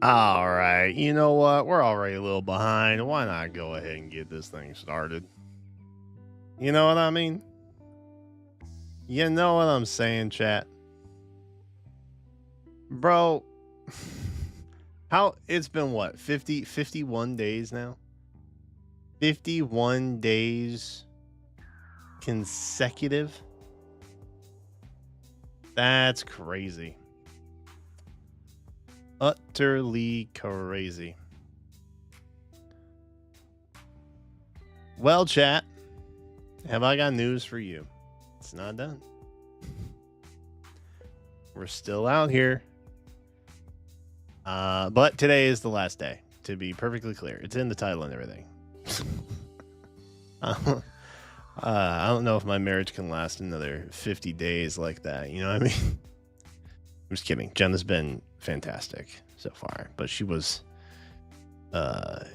All right, you know what? We're already a little behind. Why not go ahead and get this thing started? You know what I mean? You know what I'm saying, chat? Bro, how it's been what? 51 days now? 51 days consecutive? That's crazy. Utterly crazy. Well, chat, have I got news for you? It's not done. We're still out here. But today is the last day, to be perfectly clear. It's in the title and everything. I don't know if my marriage can last another 50 days like that. You know what I mean? I'm just kidding. Jenna's been fantastic so far, but she was I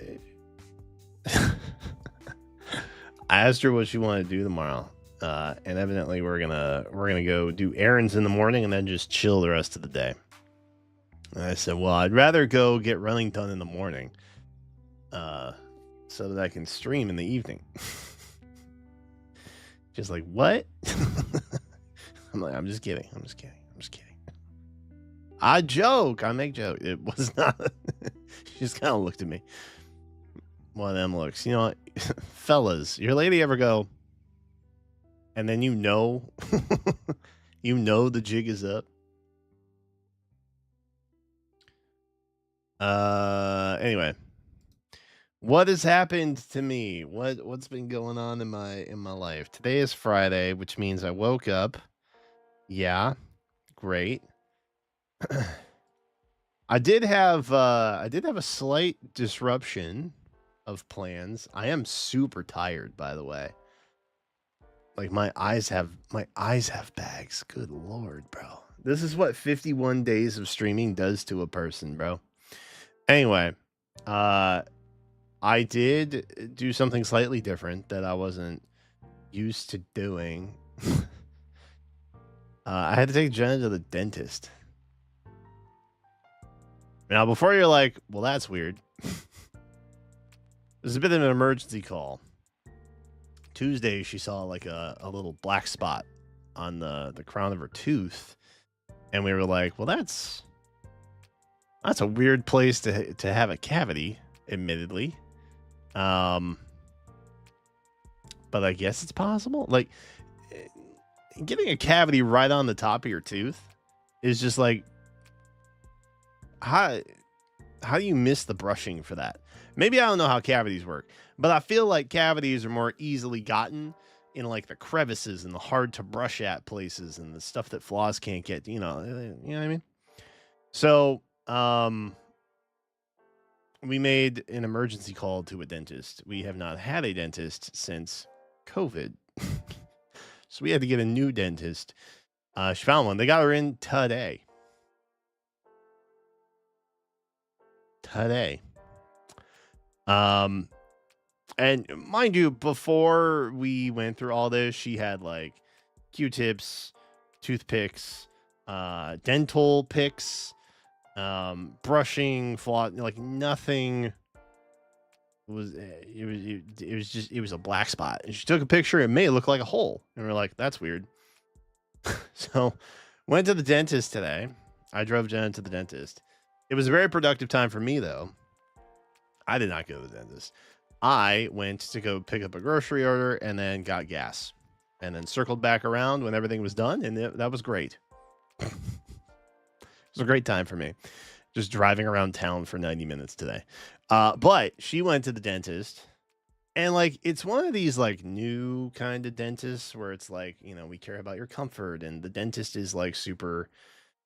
asked her what she wanted to do tomorrow. And evidently we're gonna go do errands in the morning and then just chill the rest of the day. And I said, well, I'd rather go get running done in the morning, so that I can stream in the evening. Just like, what? I'm like, I'm just kidding. I joke. I make joke. It was not. She just kind of looked at me. One of them looks. You know what? Fellas, your lady ever go, and then you know the jig is up? Anyway, what has happened to me? What's been going on in my life? Today is Friday, which means I woke up. Yeah, great. I did have a slight disruption of plans. I am super tired, by the way. Like my eyes have bags. Good lord, bro. This is what 51 days of streaming does to a person, bro. Anyway, I did do something slightly different that I wasn't used to doing. I had to take Jenna to the dentist. Now, before you're like, well, that's weird. There's a bit of an emergency call. Tuesday, she saw like a little black spot on the crown of her tooth. And we were like, well, that's a weird place to have a cavity, admittedly. But I guess it's possible. Like, getting a cavity right on the top of your tooth is just like, how do you miss the brushing for that? Maybe I don't know how cavities work, but I feel like cavities are more easily gotten in like the crevices and the hard to brush at places and the stuff that floss can't get, you know what I mean? So, we made an emergency call to a dentist. We have not had a dentist since COVID. So we had to get a new dentist. She found one. They got her in today. And mind you, before we went through all this, she had like Q-tips, toothpicks, dental picks, brushing, floss, like nothing was. It was a black spot. And she took a picture. It made it look like a hole, and we're like, that's weird. So went to the dentist today. I drove Jen to the dentist. It was a very productive time for me, though. I did not go to the dentist. I went to go pick up a grocery order and then got gas and then circled back around when everything was done. And that was great. It was a great time for me. Just driving around town for 90 minutes today. But she went to the dentist. And like, it's one of these like new kind of dentists where it's like, you know, we care about your comfort, and the dentist is like super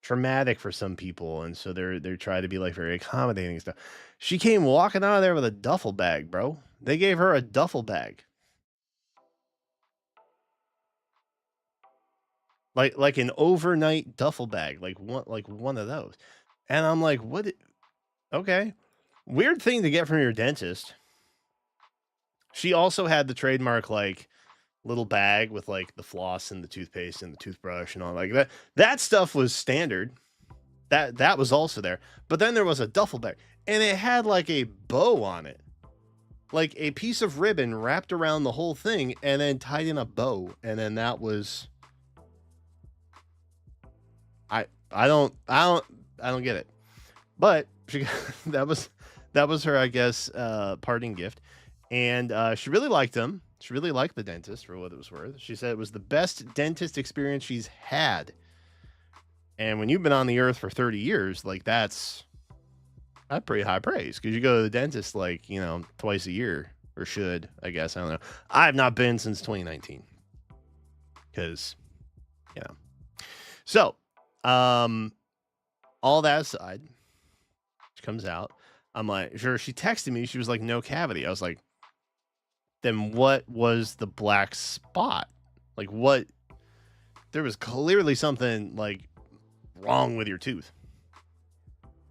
traumatic for some people, and so they're trying to be like very accommodating and stuff. She came walking out of there with a duffel bag, bro. They gave her a duffel bag. Like an overnight duffel bag, like one of those. And I'm like, what? Okay. Weird thing to get from your dentist. She also had the trademark like little bag with like the floss and the toothpaste and the toothbrush and all like that. That stuff was standard. that was also there. But then there was a duffel bag, and it had like a bow on it, like a piece of ribbon wrapped around the whole thing, and then tied in a bow, and then that was. I don't get it, but she that was her, I guess, parting gift, and she really liked him. She really liked the dentist for what it was worth. She said it was the best dentist experience she's had. And when you've been on the earth for 30 years, like that's pretty high praise, because you go to the dentist like, twice a year, or should, I guess. I don't know. I've not been since 2019 because, So, all that aside, she comes out. I'm like, sure. She texted me. She was like, no cavity. I was like, then what was the black spot? Like, what? There was clearly something like wrong with your tooth.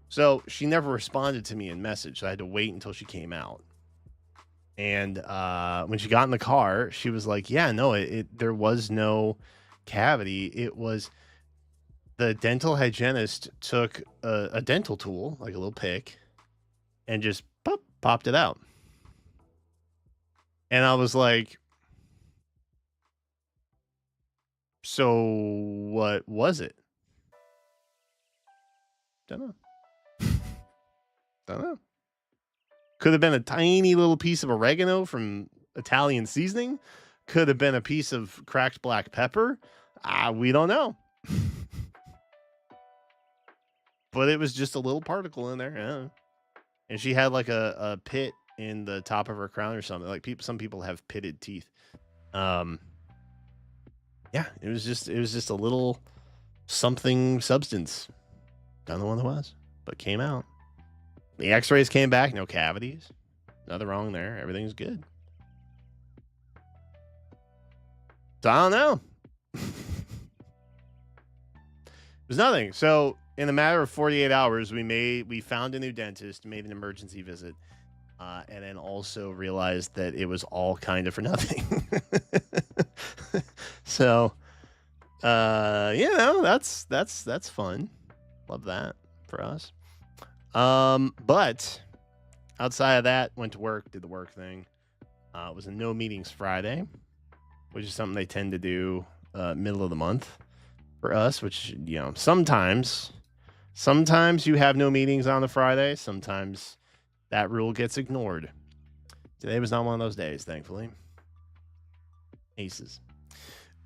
So she never responded to me in message. I had to wait until she came out. And when she got in the car, she was like, yeah, no, there was no cavity. It was the dental hygienist took a dental tool, like a little pick, and just popped it out. And I was like, so what was it? Don't know. Could have been a tiny little piece of oregano from Italian seasoning. Could have been a piece of cracked black pepper. We don't know. But it was just a little particle in there. Yeah. And she had like a pit in the top of her crown or something. Like some people have pitted teeth. Yeah, it was just a little something substance. Don't know what it was, but came out. The x-rays came back, no cavities. Nothing wrong there. Everything's good. So I don't know. There's nothing. So in a matter of 48 hours, we found a new dentist, made an emergency visit, and then also realized that it was all kind of for nothing. So, that's fun. Love that for us. But outside of that, went to work, did the work thing. It was a no meetings Friday, which is something they tend to do middle of the month for us, which, sometimes you have no meetings on a Friday. Sometimes that rule gets ignored. Today was not one of those days, thankfully. Aces.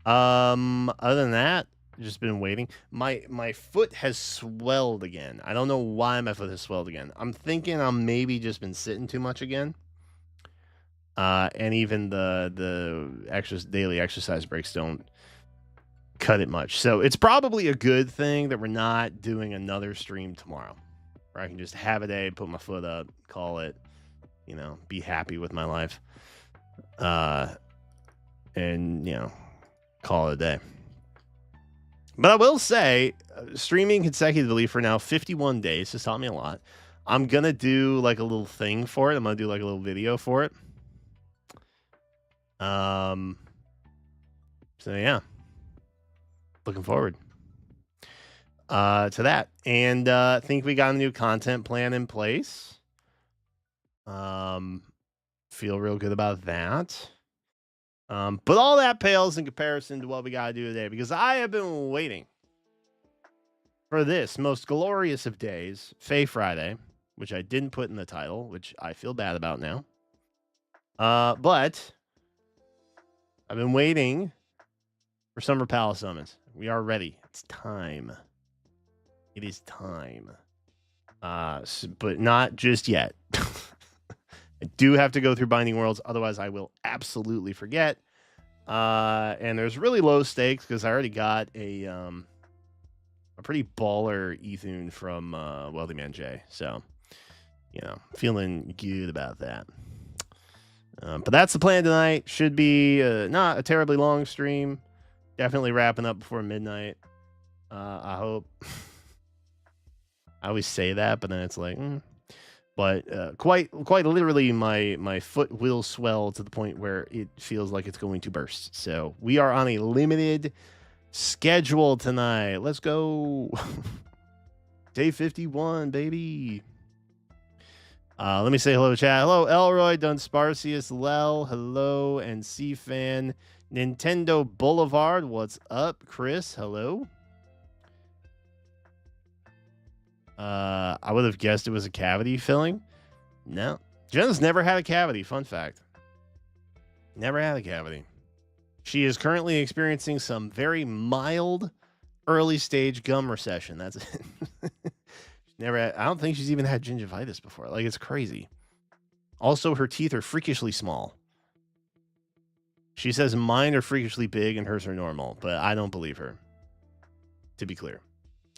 Other than that, just been waiting. My foot has swelled again. I don't know why my foot has swelled again. I'm thinking I'm maybe just been sitting too much again. And even the daily exercise breaks don't cut it much. So it's probably a good thing that we're not doing another stream tomorrow, where I can just have a day, put my foot up, call it, be happy with my life. And call it a day. But I will say, streaming consecutively for now 51 days has taught me a lot. I'm going to do like a little thing for it. I'm going to do like a little video for it. So yeah. Looking forward to that. And I think we got a new content plan in place. Feel real good about that. But all that pales in comparison to what we got to do today, because I have been waiting for this most glorious of days, FEH Friday, which I didn't put in the title, which I feel bad about now. But I've been waiting for Summer PALLA Summons. We are ready. It's time. It is time. But not just yet. I do have to go through Binding Worlds, otherwise I will absolutely forget. And there's really low stakes because I already got a pretty baller Ethune from Wealthy Man J. So, feeling good about that. But that's the plan tonight. Should be not a terribly long stream. Definitely wrapping up before midnight. I hope. I always say that, but then it's like, But quite literally, my foot will swell to the point where it feels like it's going to burst. So we are on a limited schedule tonight. Let's go. Day 51, baby. Let me say hello to chat. Hello, Elroy, Dunsparcius, Lel, hello, and CFan. Nintendo Boulevard, what's up? Chris, hello. I would have guessed it was a cavity filling. No. Jenna's never had a cavity, fun fact. Never had a cavity. She is currently experiencing some very mild early stage gum recession. That's it. Never had, I don't think she's even had gingivitis before. Like, it's crazy. Also, her teeth are freakishly small. She says mine are freakishly big and hers are normal, but I don't believe her. To be clear,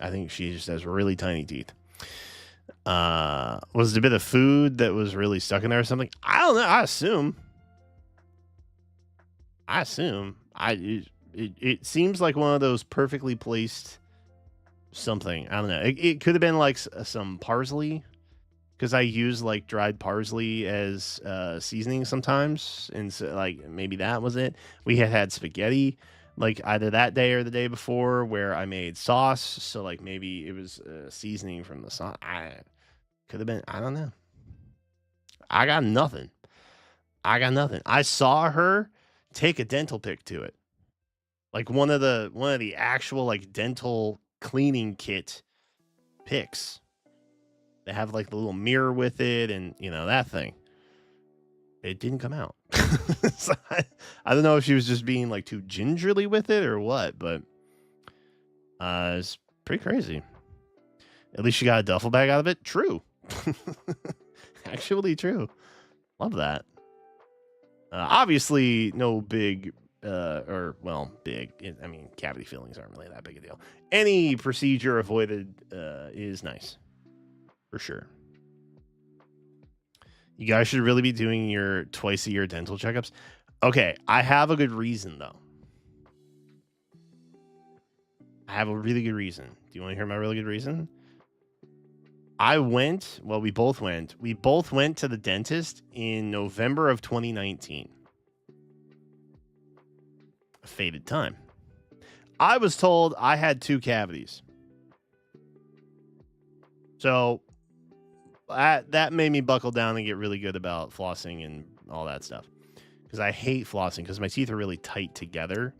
I think she just has really tiny teeth. Was it a bit of food that was really stuck in there or something? I don't know. I assume. It seems like one of those perfectly placed something. I don't know. It could have been like some parsley, because I use like dried parsley as seasoning sometimes, and so like maybe that was it. We had spaghetti like either that day or the day before where I made sauce, so like maybe it was seasoning from the sauce. Could have been. I don't know. I got nothing. I saw her take a dental pick to it, like one of the actual like dental cleaning kit picks. They have like the little mirror with it, and you know that thing. It didn't come out. So I don't know if she was just being like too gingerly with it or what, but it's pretty crazy. At least she got a duffel bag out of it. True. Actually true. Love that. Obviously no big big. I mean, cavity fillings aren't really that big a deal. Any procedure avoided is nice. For sure. You guys should really be doing your twice a year dental checkups. Okay, I have a good reason though. I have a really good reason. Do you want to hear my really good reason? We both went to the dentist in November of 2019. A fated time. I was told I had 2 cavities. So that made me buckle down and get really good about flossing and all that stuff. Because I hate flossing because my teeth are really tight together.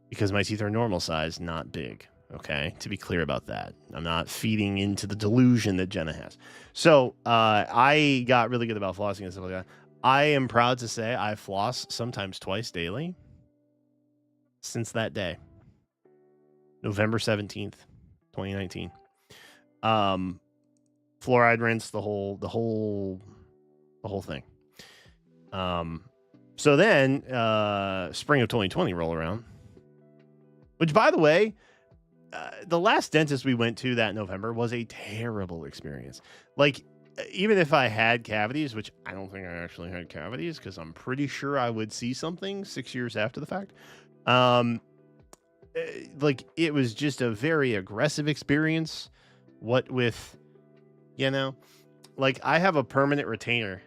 Because my teeth are normal size, not big. Okay, to be clear about that. I'm not feeding into the delusion that Jenna has. So I got really good about flossing and stuff like that. I am proud to say I floss sometimes twice daily since that day. November 17th, 2019. Fluoride rinse, the whole thing. So then spring of 2020 roll around, which, by the way, the last dentist we went to that November was a terrible experience. Like, even if I had cavities, which I don't think I actually had cavities, because I'm pretty sure I would see something 6 years after the fact. Like, it was just a very aggressive experience. What with, you know, like, I have a permanent retainer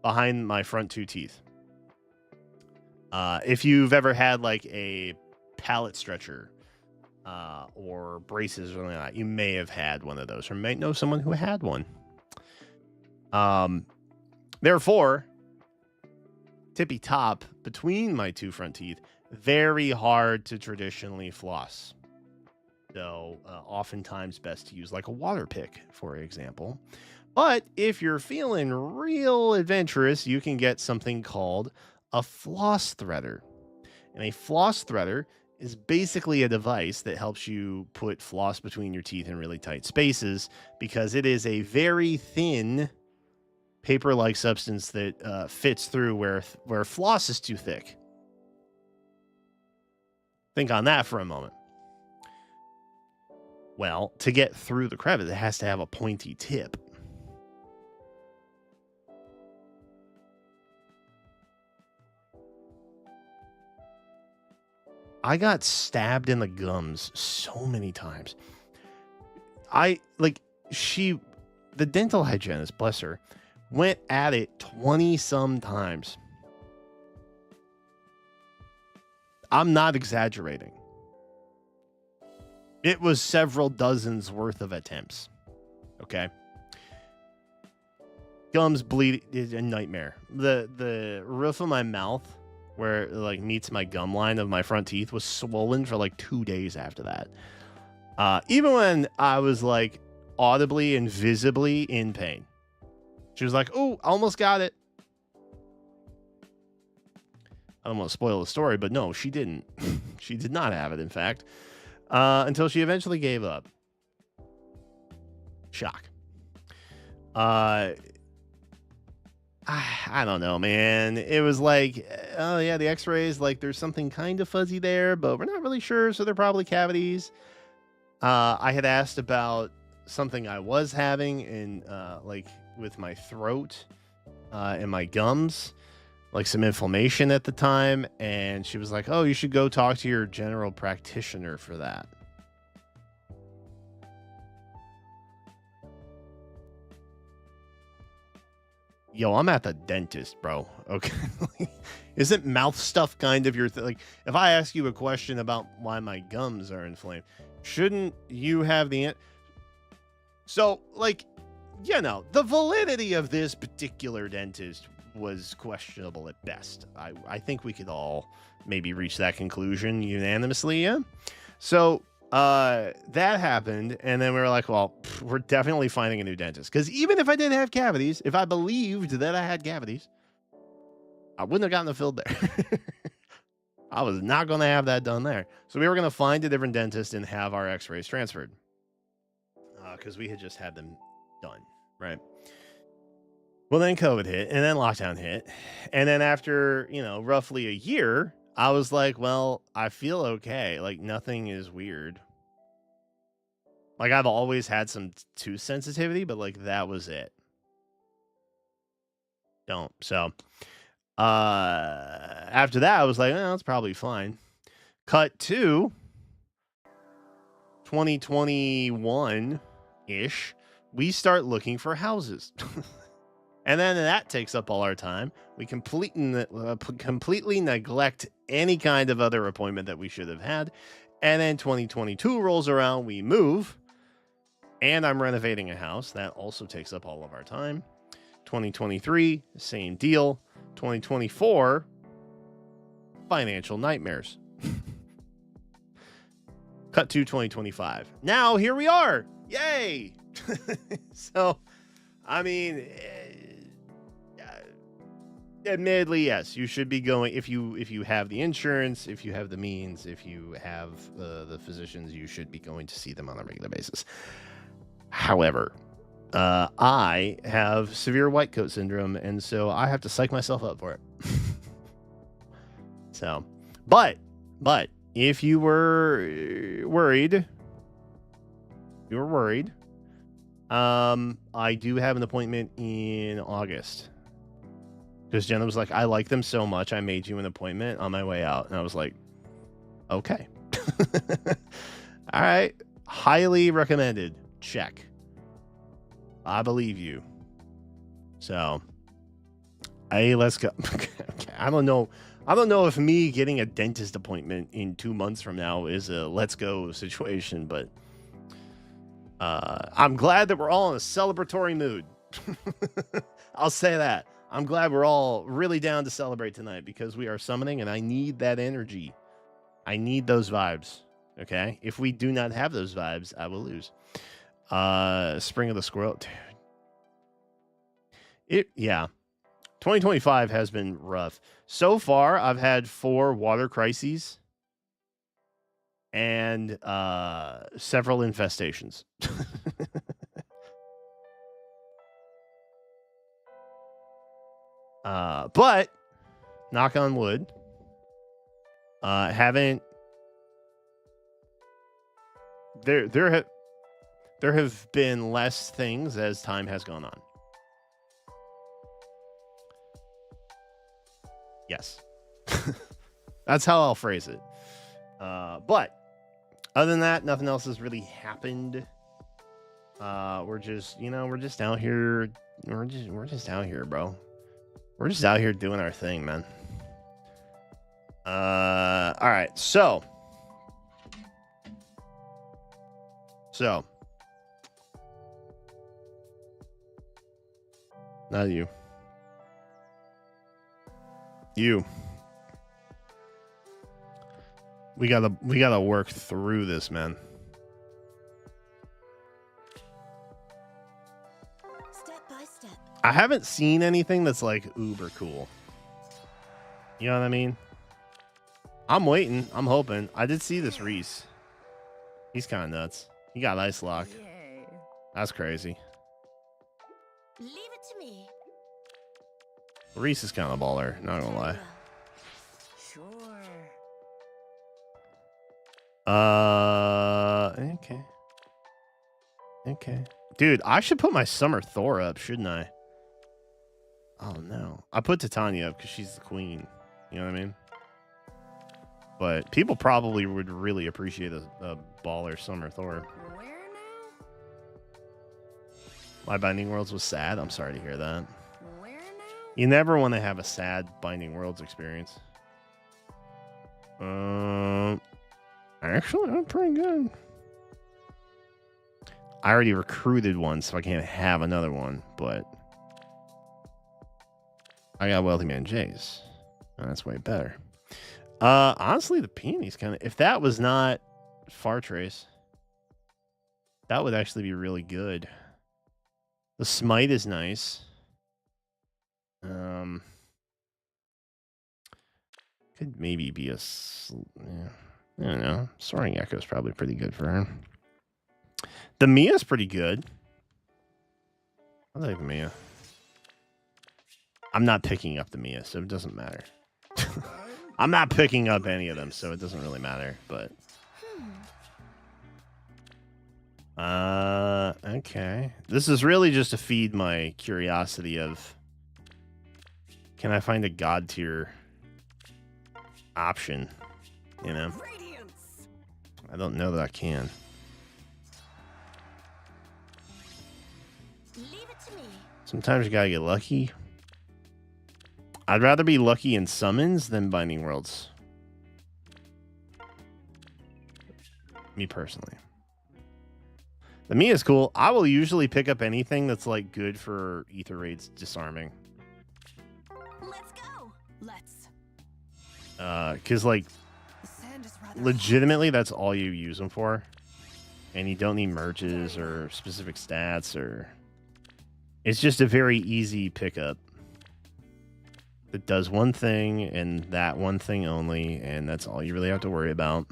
behind my front 2 teeth. If you've ever had like a palate stretcher or braces or something like that, you may have had one of those or might know someone who had one. Therefore, tippy top between my 2 front teeth, very hard to traditionally floss. So oftentimes best to use like a water pick, for example. But if you're feeling real adventurous, you can get something called a floss threader. And a floss threader is basically a device that helps you put floss between your teeth in really tight spaces, because it is a very thin paper-like substance that fits through where floss is too thick. Think on that for a moment. Well, to get through the crevice, it has to have a pointy tip. I got stabbed in the gums so many times. The dental hygienist, bless her, went at it 20 some times. I'm not exaggerating. It was several dozens worth of attempts. Okay. Gums bleed is a nightmare. The roof of my mouth where it like meets my gum line of my front teeth was swollen for like 2 days after that. Even when I was like audibly and visibly in pain. She was like, "Oh, almost got it." I don't want to spoil the story, but no, she didn't. She did not have it, in fact, until she eventually gave up. Shock. I don't know, man. It was like, oh yeah, the x-rays, like there's something kind of fuzzy there, but we're not really sure, so they're probably cavities. I had asked about something I was having in like with my throat and my gums, like some inflammation at the time, and she was like, "Oh, you should go talk to your general practitioner for that." Yo, I'm at the dentist, bro. Okay. Isn't mouth stuff kind of your like if I ask you a question about why my gums are inflamed, shouldn't you have the So, like, you know, the validity of this particular dentist was questionable at best. I think we could all maybe reach that conclusion unanimously, yeah. So, that happened, and then we were like, well, we're definitely finding a new dentist. Because even if I did have cavities, if I believed that I had cavities, I wouldn't have gotten them filled there. I was not going to have that done there. So we were going to find a different dentist and have our x-rays transferred. Because we had just had them done, right? Well, then COVID hit, and then lockdown hit. And then after, you know, roughly a year, I was like, well, I feel okay. Like, nothing is weird. Like, I've always had some tooth sensitivity, but, like, that was it. Don't. So, after that, I was like, oh, it's probably fine. Cut to 2021-ish. We start looking for houses. And then that takes up all our time. We completely neglect any kind of other appointment that we should have had. And then 2022 rolls around, we move, and I'm renovating a house. That also takes up all of our time. 2023, same deal. 2024, financial nightmares. Cut to 2025. Now, here we are. Yay! So, I mean, admittedly, yes, you should be going if you have the insurance, if you have the means, if you have the physicians, you should be going to see them on a regular basis. However, I have severe white coat syndrome, and so I have to psych myself up for it. So, but if you were worried, I do have an appointment in August. Because Jenna was like, I like them so much, I made you an appointment on my way out. And I was like, okay. All right. Highly recommended. Check. I believe you. So, hey, let's go. Okay. I don't know if me getting a dentist appointment in 2 months from now is a let's go situation, but I'm glad that we're all in a celebratory mood. I'll say that. I'm glad we're all really down to celebrate tonight because we are summoning and I need that energy. I need those vibes. Okay. If we do not have those vibes, I will lose. Spring of the Squirrel. Yeah. 2025 has been rough. So far, I've had 4 water crises and several infestations. But knock on wood, haven't there have been less things as time has gone on. Yes. That's how I'll phrase it. But other than that, nothing else has really happened. We're just out here. We're just out here, bro. We're just out here doing our thing, man. All right. So So, not you. You. We gotta work through this, man. Step by step. I haven't seen anything that's like uber cool. You know what I mean? I'm waiting. I'm hoping. I did see this Reese. He's kind of nuts. He got ice lock. Yay. That's crazy. Leave it to me. Reese is kind of a baller. Not gonna lie. Sure. Okay. Okay. Dude, I should put my Summer Thor up, shouldn't I? Oh, no. I put Titania up because she's the queen. You know what I mean? But people probably would really appreciate a baller Summer Thor. Where now? My Binding Worlds was sad. I'm sorry to hear that. Where now? You never want to have a sad Binding Worlds experience. Actually, I'm pretty good. I already recruited one, so I can't have another one, but I got Wealthy Man Jays. And that's way better. Honestly, the Peony's kind of... If that was not Far Trace, that would actually be really good. The Smite is nice. Could maybe be a... Yeah, I don't know. Soaring Echo is probably pretty good for her. The Mia's pretty good. I like the Mia. I'm not picking up the Mia, so it doesn't matter. I'm not picking up any of them, so it doesn't really matter, but... Okay. This is really just to feed my curiosity of... Can I find a God tier option? You know? I don't know that I can. Leave it to me. Sometimes you gotta get lucky. I'd rather be lucky in summons than Binding Worlds. Me personally. The Mia is cool. I will usually pick up anything that's like good for Ether Raids disarming. Let's go. Let's. Cause like legitimately that's all you use them for. And you don't need merges or specific stats or... It's just a very easy pickup. That does one thing and that one thing only, and that's all you really have to worry about.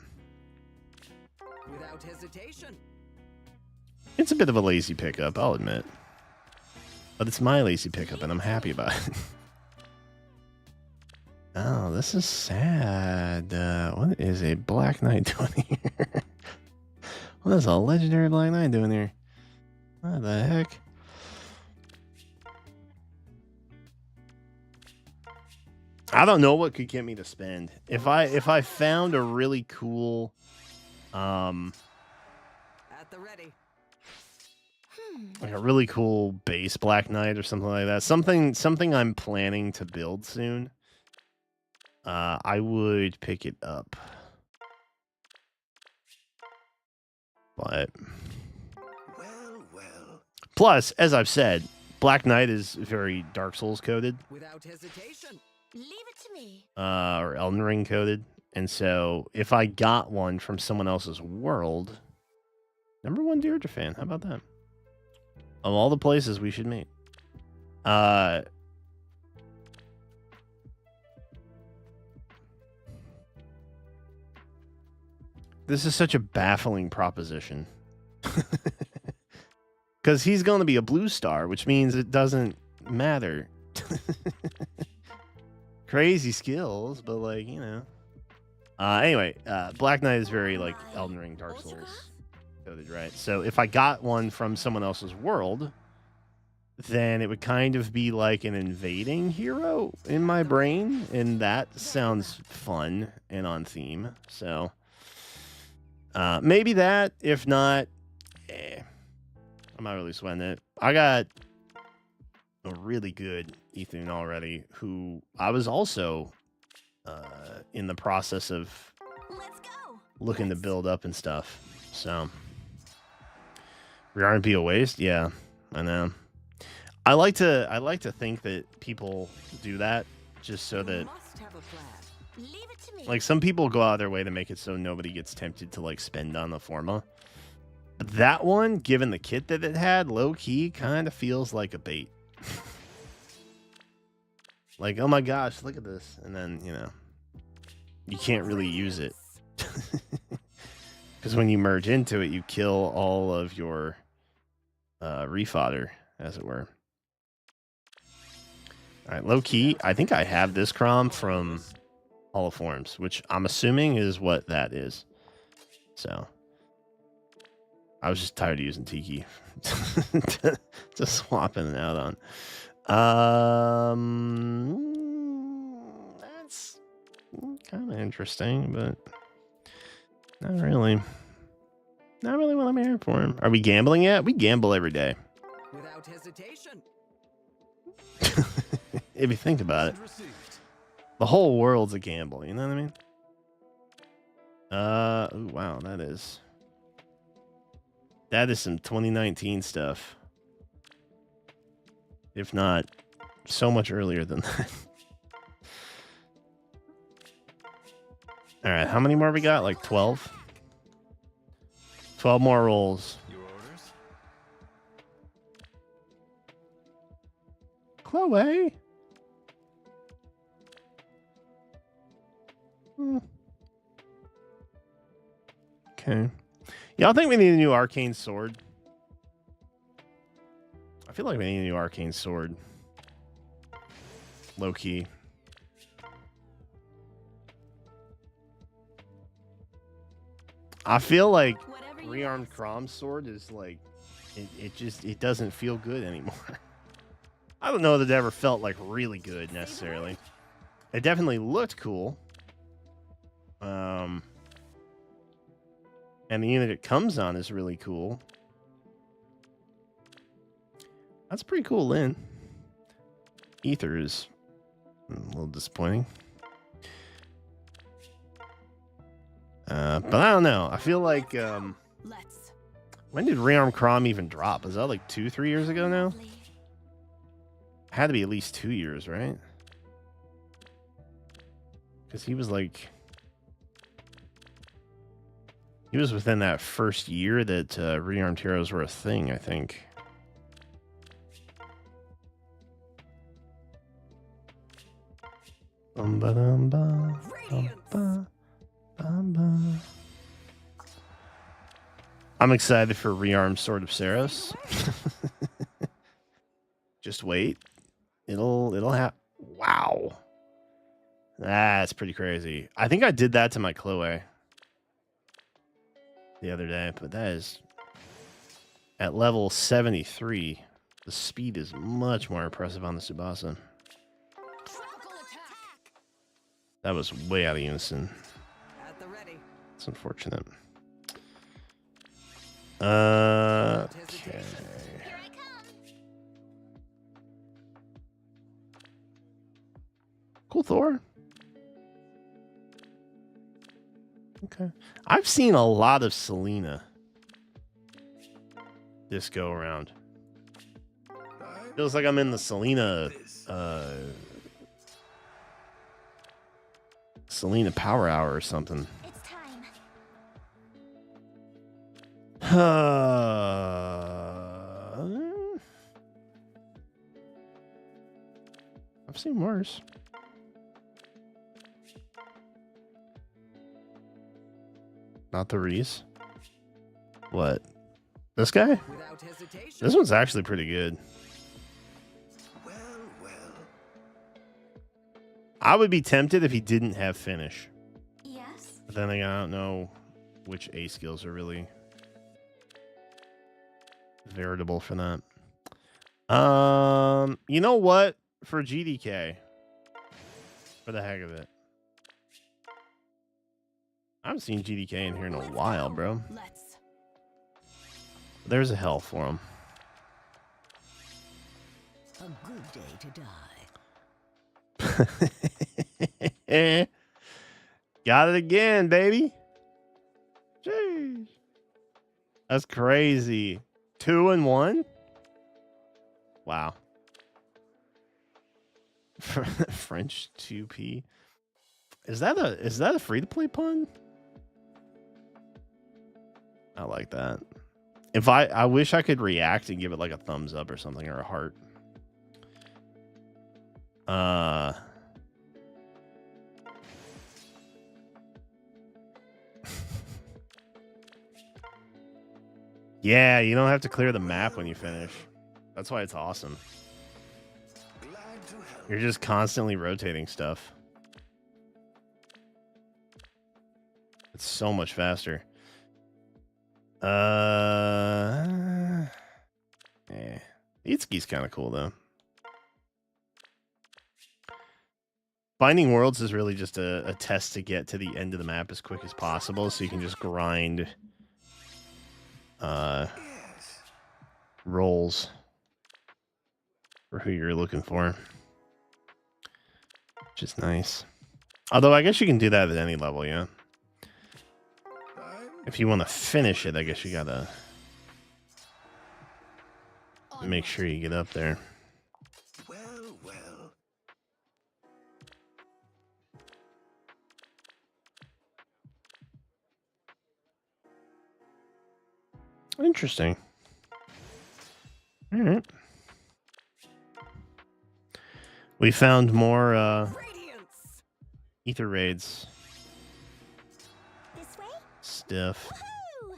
Without hesitation. It's a bit of a lazy pickup, I'll admit. But it's my lazy pickup, and I'm happy about it. Oh, this is sad. What is a Black Knight doing here? What is a legendary Black Knight doing here? What the heck? I don't know what could get me to spend. If I found a really cool At the ready. like a really cool base Black Knight or something like that. Something I'm planning to build soon. I would pick it up. But Well. plus, as I've said, Black Knight is very Dark Souls coded. Without hesitation. Leave it to me. Or Elden Ring coded. And so if I got one from someone else's world, #1 Deirdre fan, how about that? Of all the places we should meet. This is such a baffling proposition. Because he's going to be a blue star, which means it doesn't matter. Crazy skills, but like, you know. Anyway, Black Knight is very like Elden Ring, Dark Souls coded, right? So if I got one from someone else's world, then it would kind of be like an invading hero in my brain, and that sounds fun and on theme. So maybe that. If not, I'm not really sweating it. I got a really good Ethan already, who I was also in the process of Let's go. looking to build up and stuff. So Rearm be a waste? Yeah, I know. I like to think that people do that just so You that, must have a plan. Leave it to me. like, some people go out of their way to make it so nobody gets tempted to like spend on the forma. But that one, given the kit that it had, low key kind of feels like a bait. Like, oh my gosh, look at this, and then you can't really use it because when you merge into it, you kill all of your refodder, as it were. All right, low key, I think I have this Crom from Hall of Forms, which I'm assuming is what that is. So I was just tired of using Tiki to swap in and out on. That's kind of interesting, but not really. Not really what I'm here for. Are we gambling yet? We gamble every day. Without hesitation. If you think about it, the whole world's a gamble. You know what I mean? Ooh, wow, that is some 2019 stuff. If not so much earlier than that. All right, how many more we got? Like 12? 12 more rolls. Your orders? Chloe? Okay. Y'all think we need a new arcane sword? I feel like we need a new arcane sword. Low key. I feel like Whatever you rearmed ask. Crom sword is like it doesn't feel good anymore. I don't know that it ever felt like really good necessarily. It definitely looked cool. And the unit it comes on is really cool. That's pretty cool, Lynn. Ether is a little disappointing. But I don't know. I feel like Let's. when did Rearm Crom even drop? Was that like 2-3 years ago now? Lovely. Had to be at least 2 years, right? Because he was like, he was within that first year that rearmed heroes were a thing, I think. I'm excited for rearmed Sword of Saros. Just wait. It'll happen. Wow. That's pretty crazy. I think I did that to my Chloe the other day, but that is at level 73. The speed is much more impressive on the Tsubasa. Tropical attack. That was way out of unison. At the ready. It's unfortunate. Without Okay. hesitation. Here I come. Cool, Thor. Okay. I've seen a lot of Selena this go around. Feels like I'm in the Selena Selena Power Hour or something. It's time. I've seen worse. Not the Reese. What? This guy? Without hesitation. This one's actually pretty good. Well, well. I would be tempted if he didn't have finish. Yes. But then again, I don't know which A skills are really veritable for that. You know what? For GDK, for the heck of it, I haven't seen GDK in here in a while, bro. Let's. There's a hell for him. A good day to die. Got it again, baby. Jeez. That's crazy. 2 and 1? Wow. French 2P. Is that a free to play pun? I like that. If I wish I could react and give it like a thumbs up or something, or a heart. Yeah, you don't have to clear the map when you finish. That's why it's awesome. Glad to help. You're just constantly rotating stuff. It's so much faster. Yeah. Itsuki's kind of cool though. Binding Worlds is really just a test to get to the end of the map as quick as possible, so you can just grind Yes. rolls for who you're looking for, which is nice. Although I guess you can do that at any level, yeah. If you want to finish it, I guess you gotta make sure you get up there. Well, well. Interesting. All right. We found more Radiance. ether raids. This way? Stiff. Woohoo!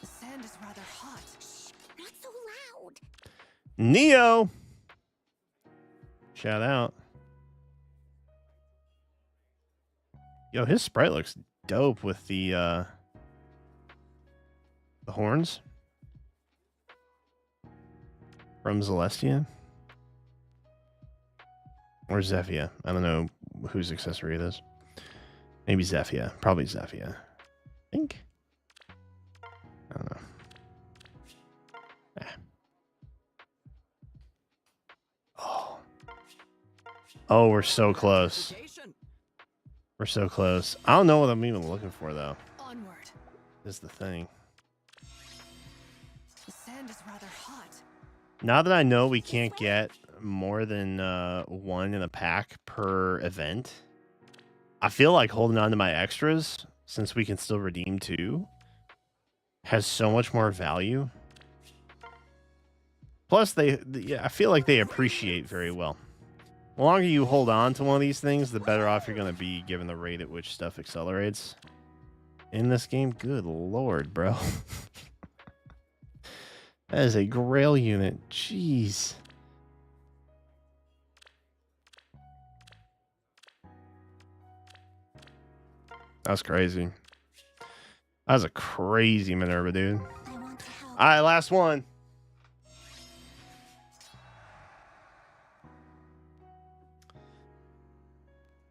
The sand is rather hot. Not so loud. Neo. Shout out. Yo, his sprite looks dope with the horns from Celestia or Zephia. I don't know whose accessory it is. Maybe Zephia. Probably Zephia. I think. I don't know. Oh. Oh, we're so close. Hesitation. We're so close. I don't know what I'm even looking for though. Onward. Is the thing. The sand is rather hot. Now that I know we can't get more than one in a pack per event, I feel like holding on to my extras, since we can still redeem 2, has so much more value. Plus, I feel like they appreciate very well. The longer you hold on to one of these things, the better off you're going to be given the rate at which stuff accelerates in this game. Good lord, bro. That is a Grail unit. Jeez. That's crazy. That was a crazy Minerva, dude. I want to help. All right, last one.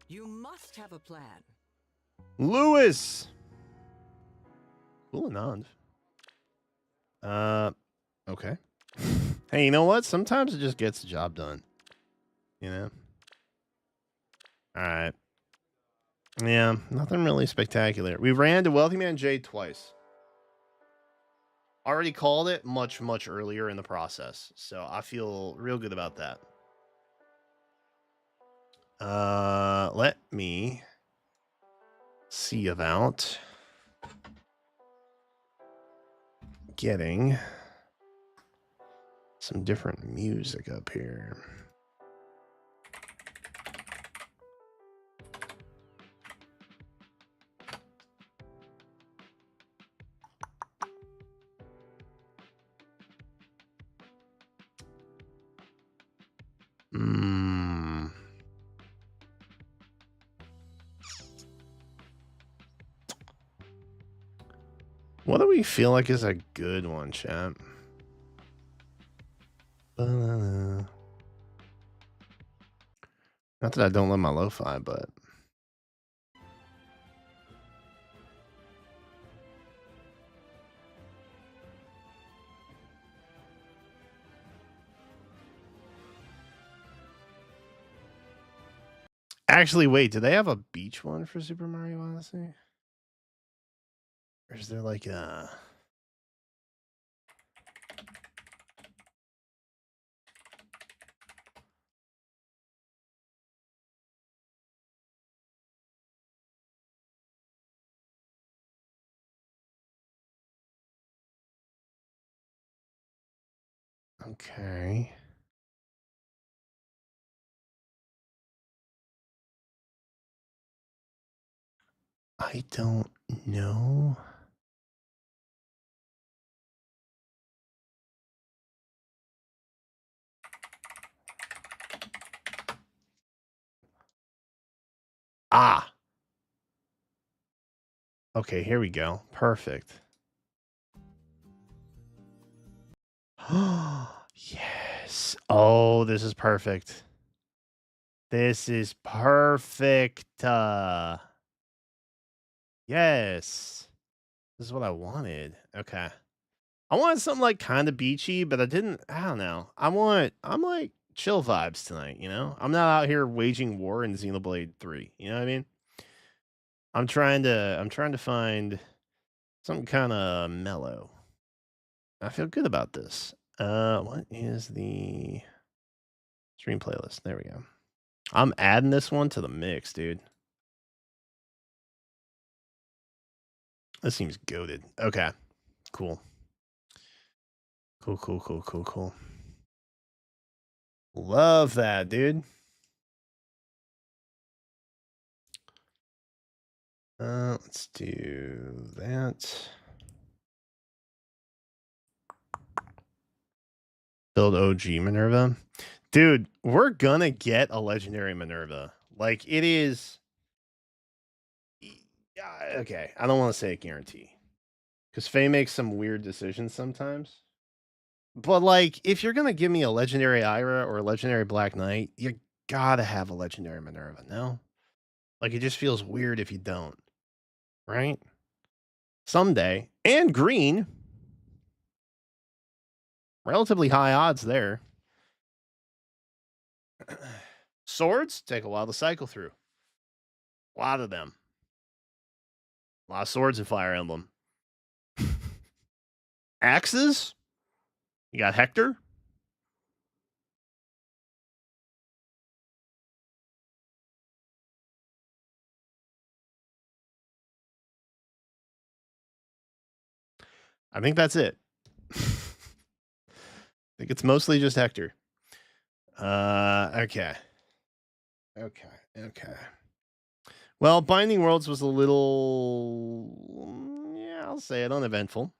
You must have a plan. Lewis. Cool and okay. Hey, you know what? Sometimes it just gets the job done. You know? All right. Yeah, nothing really spectacular. We ran to Wealthy Man J twice. Already called it much, much earlier in the process. So I feel real good about that. Let me see about getting some different music up here. What do we feel like is a good one, chat? Not that I don't love my lo-fi, but actually, wait, do they have a beach one for Super Mario Odyssey? Or is there like a Okay. I don't know. Ah. Okay, here we go. Perfect. Yes. Oh, this is perfect. This is perfect. Yes. This is what I wanted. Okay. I wanted something like kind of beachy, but I don't know. I'm like chill vibes tonight, you know? I'm not out here waging war in Xenoblade 3. You know what I mean? I'm trying to find something kind of mellow. I feel good about this. What is the stream playlist? There we go. I'm adding this one to the mix, dude. This seems goaded. Okay. Cool. Cool. Love that, dude. Let's do that. Build OG Minerva. Dude, we're gonna get a legendary Minerva. Like it is. Yeah, okay. I don't want to say a guarantee because Faye makes some weird decisions sometimes. But like, if you're gonna give me a legendary Ira or a legendary Black Knight, you gotta have a legendary Minerva. No, like it just feels weird if you don't, right? Someday and green, relatively high odds there. Swords take a while to cycle through. A lot of them. A lot of swords in Fire Emblem. Axes? You got Hector? I think that's it. I think it's mostly just Hector. Okay. Okay. Well, Binding Worlds was a little, yeah, I'll say it, uneventful.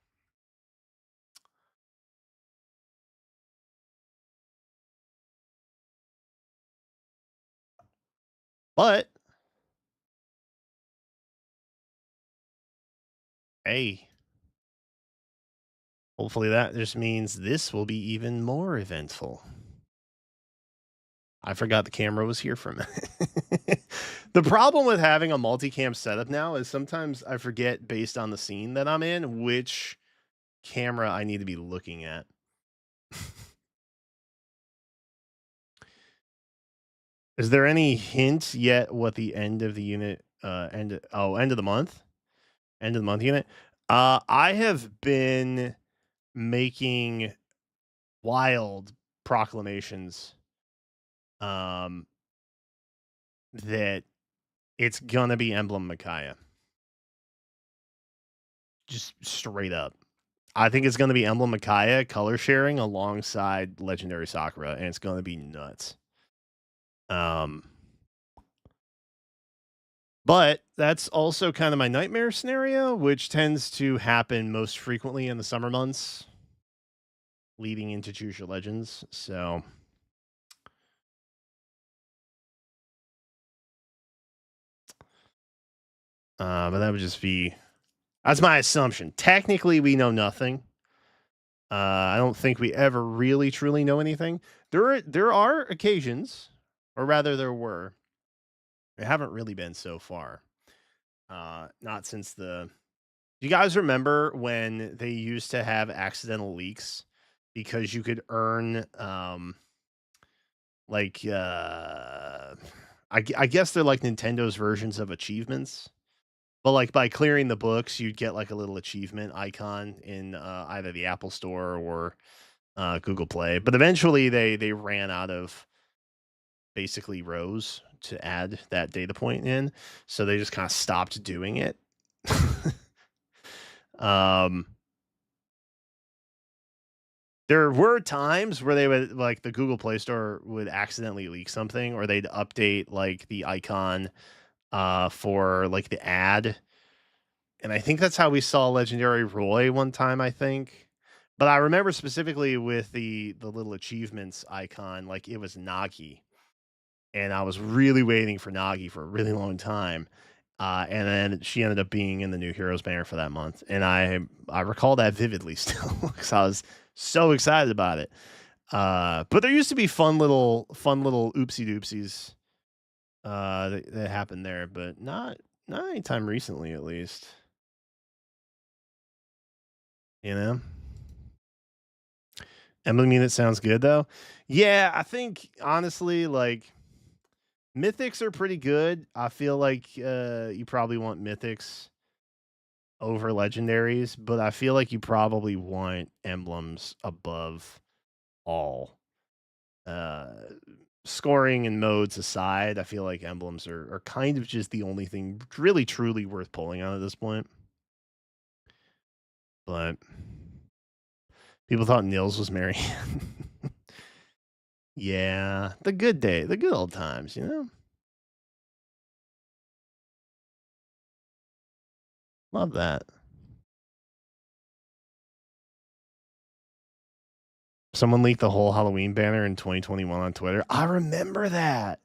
But hey, hopefully that just means this will be even more eventful. I forgot the camera was here for a minute. The problem with having a multicam setup now is sometimes I forget based on the scene that I'm in which camera I need to be looking at. Is there any hint yet what the end of the unit end of the month? End of the month unit? I have been making wild proclamations that it's gonna be Emblem Micaiah. Just straight up. I think it's gonna be Emblem Micaiah color sharing alongside Legendary Sakura, and it's gonna be nuts. But that's also kind of my nightmare scenario, which tends to happen most frequently in the summer months leading into Choose Your Legends. So but that would just be that's my assumption. Technically, we know nothing. I don't think we ever really truly know anything. There are occasions, or rather there were. There haven't really been so far. Not since the Do you guys remember when they used to have accidental leaks because you could earn like I guess they're like Nintendo's versions of achievements. But like by clearing the books, you'd get like a little achievement icon in either the Apple Store or Google Play. But eventually they ran out of basically rows to add that data point in, so they just kind of stopped doing it. um There were times where they would like the Google Play Store would accidentally leak something or they'd update like the icon for like the ad. And I think that's how we saw Legendary Roy one time, I think. But I remember specifically with the little achievements icon, like it was Nagi. And I was really waiting for Nagi for a really long time. And then she ended up being in the new Heroes banner for that month. And I recall that vividly still because I was so excited about it. But there used to be fun little oopsie doopsies that happened there, but not anytime recently, at least. You know, Emblem unit sounds good though. Yeah, I think honestly, like mythics are pretty good. I feel like you probably want mythics over legendaries, but I feel like you probably want emblems above all. Uh, Scoring and modes aside, I feel like emblems are kind of just the only thing really truly worth pulling on at this point. But people thought Nils was Mary. Yeah, the good old times, you know? Love that. Someone leaked the whole Halloween banner in 2021 on Twitter. I remember that.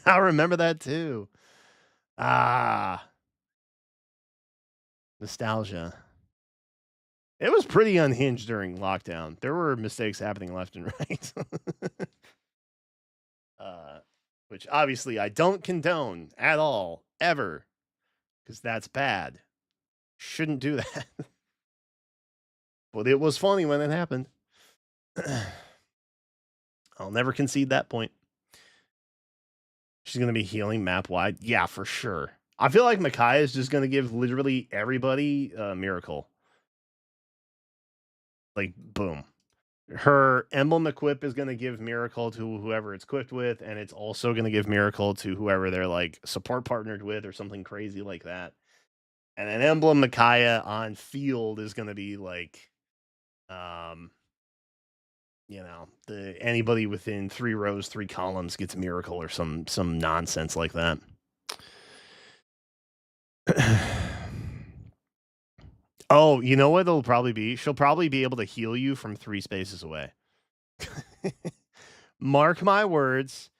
I remember that too. Ah, nostalgia. It was pretty unhinged during lockdown. There were mistakes happening left and right. uh, which obviously I don't condone at all, ever, because that's bad. Shouldn't do that. But it was funny when it happened. I'll never concede that point. She's going to be healing map wide. Yeah, for sure. I feel like Micaiah is just going to give literally everybody a miracle. Like, boom. Her emblem equip is going to give miracle to whoever it's equipped with, and it's also going to give miracle to whoever they're like support partnered with or something crazy like that. And an emblem Micaiah on field is going to be like, um, the anybody within 3 rows, 3 columns gets miracle or some nonsense like that. Oh, you know what it'll probably be? She'll probably be able to heal you from 3 spaces away. Mark my words.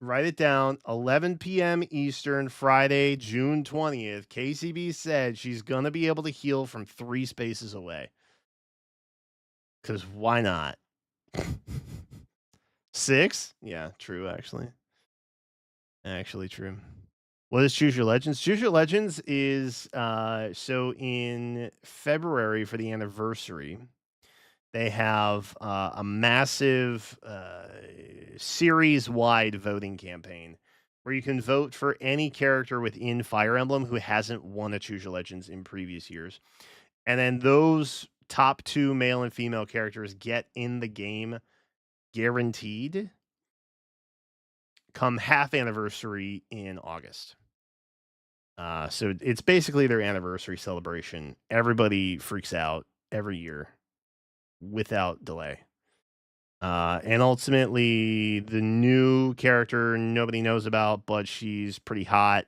Write it down. 11 p.m. Eastern, Friday, June 20th. KCB said she's going to be able to heal from 3 spaces away. Because why not? 6? Yeah, true, actually. Actually, true. What is Choose Your Legends? Choose Your Legends is so in February for the anniversary, they have a massive series wide voting campaign where you can vote for any character within Fire Emblem who hasn't won a Choose Your Legends in previous years. And then those top 2 male and female characters get in the game guaranteed come half anniversary in August. So it's basically their anniversary celebration. Everybody freaks out every year without delay. And ultimately, the new character nobody knows about, but she's pretty hot,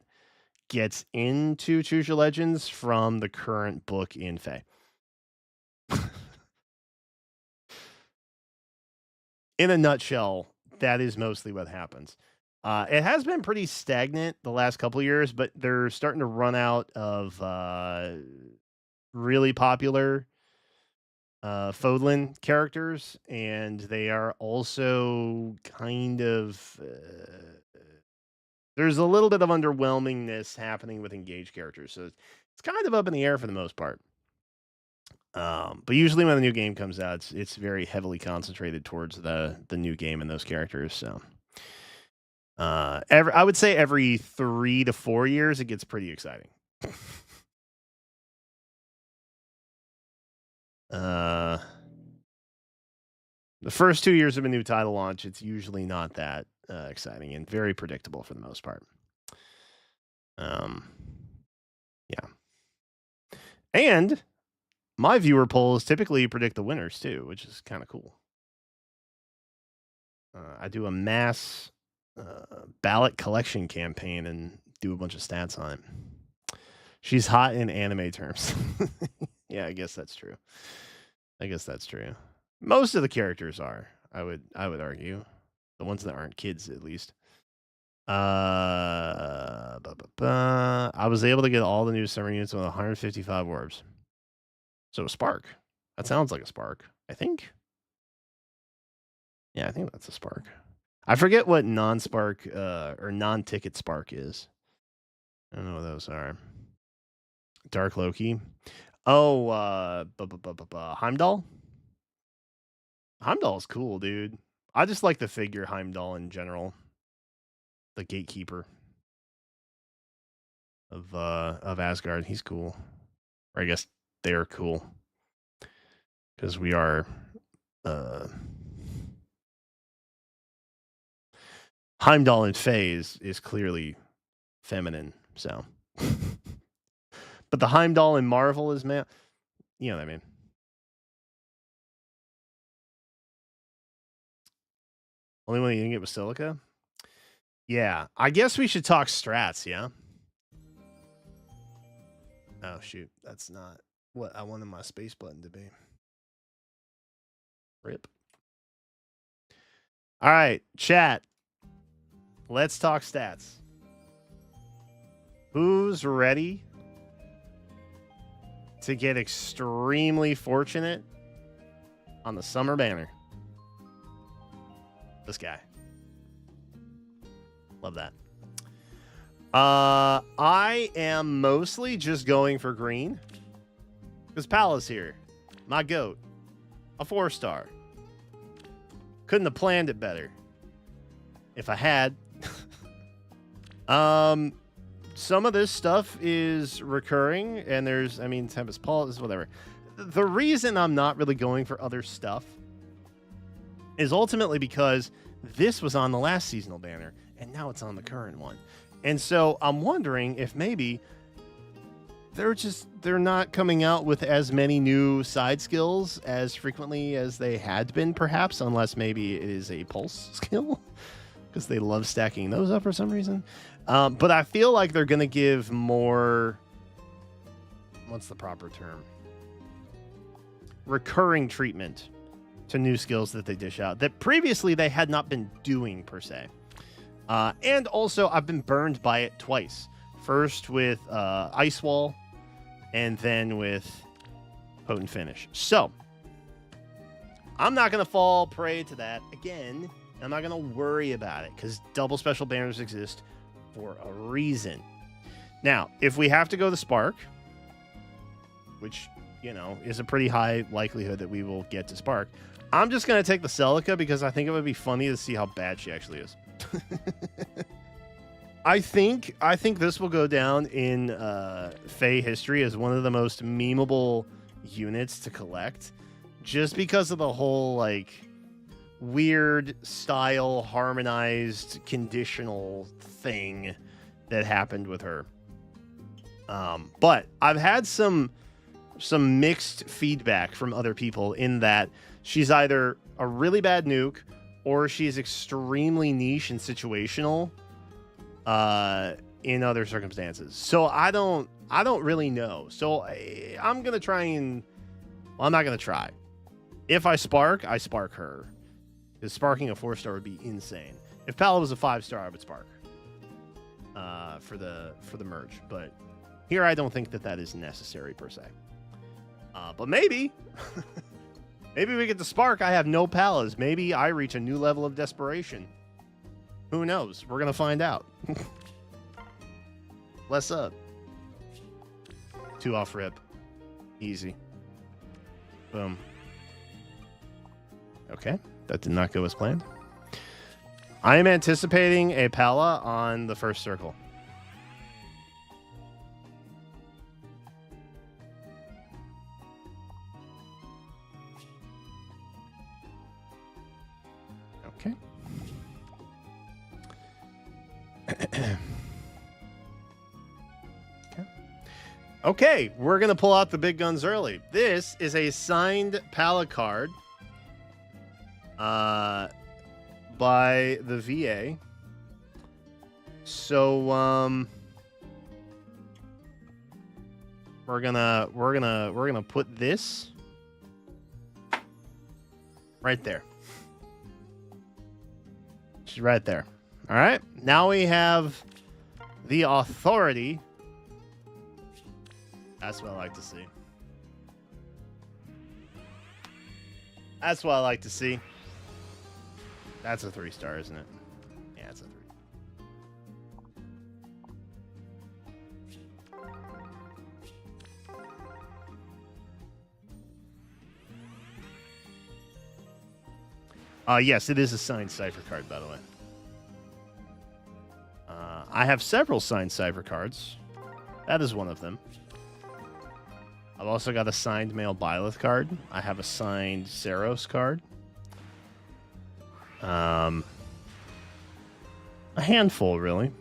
gets into Choose Your Legends from the current book in FEH. In a nutshell, that is mostly what happens. It has been pretty stagnant the last couple of years, but they're starting to run out of really popular Fodlan characters, and they are also kind of there's a little bit of underwhelmingness happening with engaged characters, so it's kind of up in the air for the most part. But usually when the new game comes out, it's very heavily concentrated towards the new game and those characters. So, I would say every 3 to 4 years, it gets pretty exciting. The first 2 years of a new title launch, it's usually not that exciting and very predictable for the most part. Yeah. And my viewer polls typically predict the winners too, which is kind of cool. I do a mass ballot collection campaign and do a bunch of stats on it. She's hot in anime terms. Yeah, I guess that's true. Most of the characters are. I would argue, the ones that aren't kids at least. I was able to get all the new summer units with 155 orbs. So a spark. That sounds like a spark, I think. Yeah, I think that's a spark. I forget what non-spark or non-ticket spark is. I don't know what those are. Dark Loki. Oh, Heimdall. Heimdall's cool, dude. I just like the figure Heimdall in general. The gatekeeper of Asgard. He's cool. Or I guess they're cool. Because we are Heimdall in FEH is clearly feminine, so but the Heimdall in Marvel is man. You know what I mean. Only one you didn't get was Silica? Yeah. I guess we should talk strats, yeah? Oh shoot, that's not what I wanted my space button to be. Rip. All right, chat. Let's talk stats. Who's ready to get extremely fortunate on the summer banner? This guy. Love that. I am mostly just going for green because PALLA's here. My goat. A 4-star. Couldn't have planned it better if I had. Some of this stuff is recurring, and there's, I mean, Tempest Paul is whatever. The reason I'm not really going for other stuff is ultimately because this was on the last seasonal banner, and now it's on the current one. And so I'm wondering if maybe they're not coming out with as many new side skills as frequently as they had been, perhaps, unless maybe it is a pulse skill, because they love stacking those up for some reason. But I feel like they're going to give more, what's the proper term? Recurring treatment to new skills that they dish out that previously they had not been doing per se. And also I've been burned by it twice. First with Ice Wall, and then with Potent Finish. So I'm not going to fall prey to that again. I'm not going to worry about it because double special banners exist for a reason. Now, if we have to go the Spark, which, you know, is a pretty high likelihood that we will get to Spark, I'm just going to take the Celica because I think it would be funny to see how bad she actually is. I think this will go down in FEH history as one of the most memeable units to collect, just because of the whole like weird style harmonized conditional thing that happened with her. But I've had some mixed feedback from other people in that she's either a really bad nuke or she's extremely niche and situational in other circumstances. So I don't really know. So I'm gonna try and, well, I'm not gonna try. If I spark her. Because sparking a 4-star would be insane. If PALLA was a 5-star, I would spark for the merge. But here I don't think that is necessary per se. But maybe maybe we get the spark. I have no PALLAs. Maybe I reach a new level of desperation. Who knows? We're gonna find out. Less up. 2 off rip. Easy. Boom. Okay. That did not go as planned. I am anticipating a PALLA on the first circle. Okay. Okay. Okay, we're going to pull out the big guns early. This is a signed PALLA card by the VA. So we're gonna put this right there. She's right there. All right. Now we have the authority. That's what I like to see. That's what I like to see. That's a 3-star, isn't it? Yeah, it's a 3. Yes, it is a signed cipher card, by the way. I have several signed cipher cards. That is one of them. I've also got a signed male Byleth card. I have a signed Zeros card. A handful, really.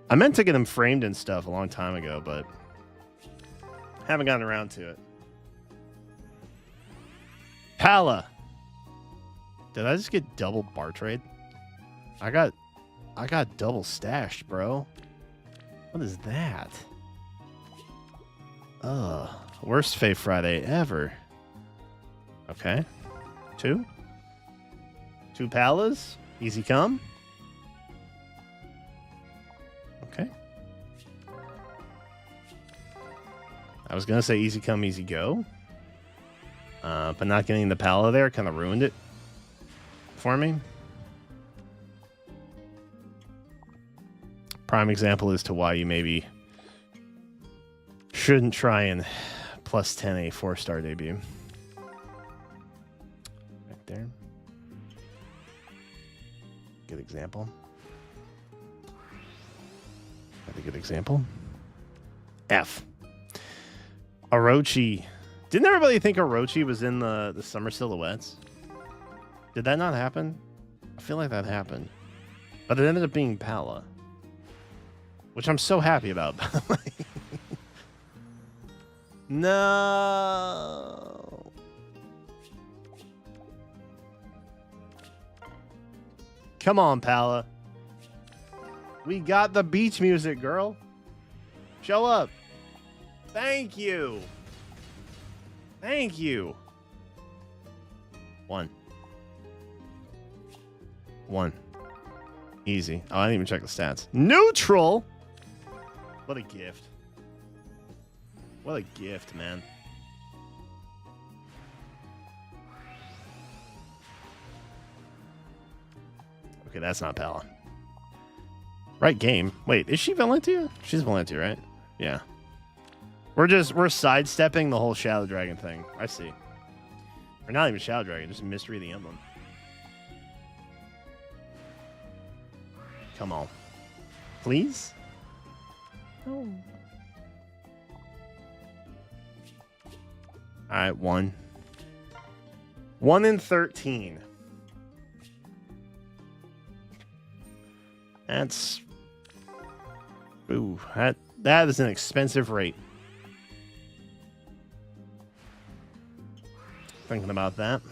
I meant to get them framed and stuff a long time ago, but haven't gotten around to it. PALLA. Did I just get double bar trade? I got double stashed, bro. What is that? Worst FEH Friday ever. Okay. 2 PALLAs. Easy come. Okay. I was gonna say easy come, easy go. But not getting the PALLA there kind of ruined it for me. Prime example as to why you maybe shouldn't try and plus 10 a 4-star debut. Right there. Good example. That's a good example. F. Orochi. Didn't everybody think Orochi was in the summer silhouettes? Did that not happen? I feel like that happened. But it ended up being PALLA. Which I'm so happy about, by the way. No. Come on, PALLA. We got the beach music, girl. Show up. Thank you. Thank you. 1. Easy. Oh, I didn't even check the stats. Neutral. What a gift. What a gift, man. Okay, that's not PALLA. Right game. Wait, is she Valentia? She's Valentia, right? Yeah. We're sidestepping the whole Shadow Dragon thing. I see. Or not even Shadow Dragon, just Mystery of the Emblem. Come on. Please? Oh. Alright, 1. 1 in 13. That's... Ooh, that is an expensive rate. Thinking about that.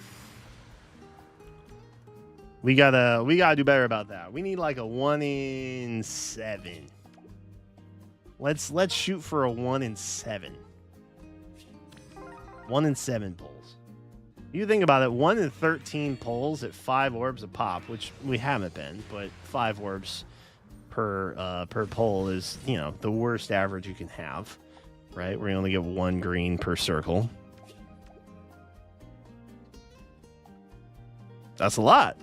We gotta do better about that. We need like a 1 in 7. Let's shoot for a 1 in 7. 1 in 7 pulls. You think about it, 1 in 13 pulls at 5 orbs a pop, which we haven't been, but 5 orbs per pull is, you know, the worst average you can have, right? Where you only get 1 green per circle. That's a lot.